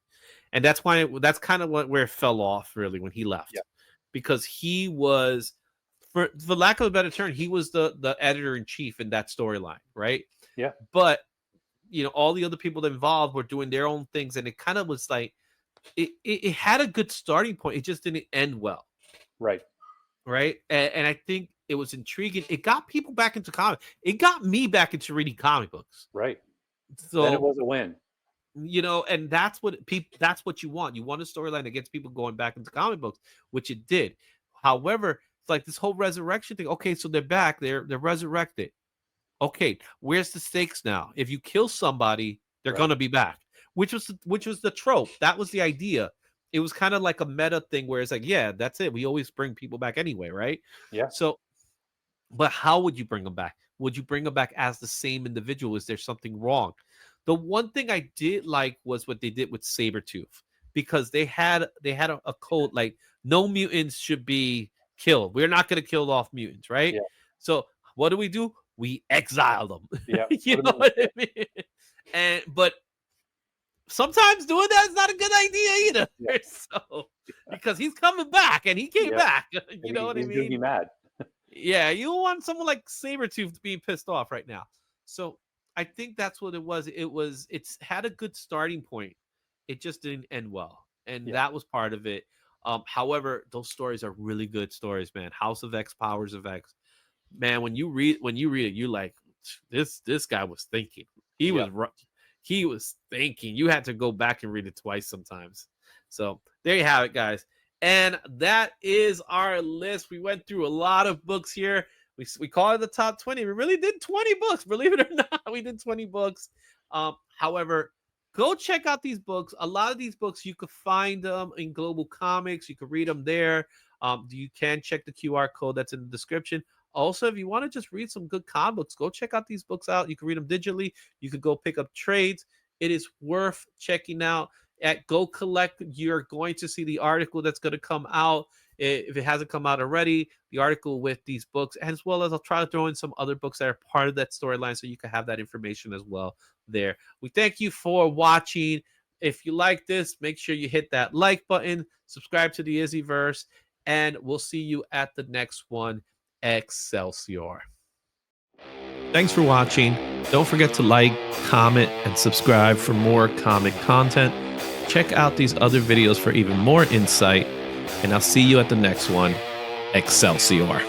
And that's kind of where it fell off, really, when he left. Yeah. Because he was, for lack of a better term, he was the editor in chief in that storyline, right? Yeah. But all the other people involved were doing their own things, and it kind of was like it had a good starting point. It just didn't end well, Right. And I think it was intriguing. It got people back into comics. It got me back into reading comic books. Right. Then it So was a win. and that's what you want. You want a storyline that gets people going back into comic books, which it did. However, it's like this whole resurrection thing. Okay, so they're back. They're resurrected. Okay, where's the stakes now? If you kill somebody, they're Right. gonna be back. Which was the trope. That was the idea. It was kind of like a meta thing where it's like, yeah, that's it. We always bring people back anyway, right? Yeah. So, but how would you bring them back? Would you bring them back as the same individual? Is there something wrong? The one thing I did like was what they did with Sabretooth, because they had a code like no mutants should be killed. We're not going to kill off mutants, right? Yeah. So what do? We exile them. Yeah. You know what I mean? But sometimes doing that is not a good idea either. Yeah. So because he's coming back and he came back. You know what I He's gonna be mean? mad. Yeah, you don't want someone like Sabretooth being pissed off right now. So I think that's what it was. It's had a good starting point. It just didn't end well. And Yeah. that was part of it. However, those stories are really good stories, man. House of X, Powers of X. Man, when you read it, you like this guy was thinking. He was thinking. You had to go back and read it twice sometimes. So there you have it, guys. And that is our list. We went through a lot of books here. We call it the top 20. We really did 20 books, believe it or not. We did 20 books. However, go check out these books. A lot of these books, you could find them in Global Comics. You could read them there. You can check the QR code that's in the description. Also, if you want to just read some good comic books, go check out these books out. You can read them digitally. You could go pick up trades. It is worth checking out. At Go Collect, you're going to see the article that's going to come out. If it hasn't come out already, the article with these books, as well as I'll try to throw in some other books that are part of that storyline so you can have that information as well there. We thank you for watching. If you like this, make sure you hit that like button, subscribe to the IzzyVerse, and we'll see you at the next one. Excelsior. Thanks for watching. Don't forget to like, comment, and subscribe for more comic content. Check out these other videos for even more insight, and I'll see you at the next one. Excelsior.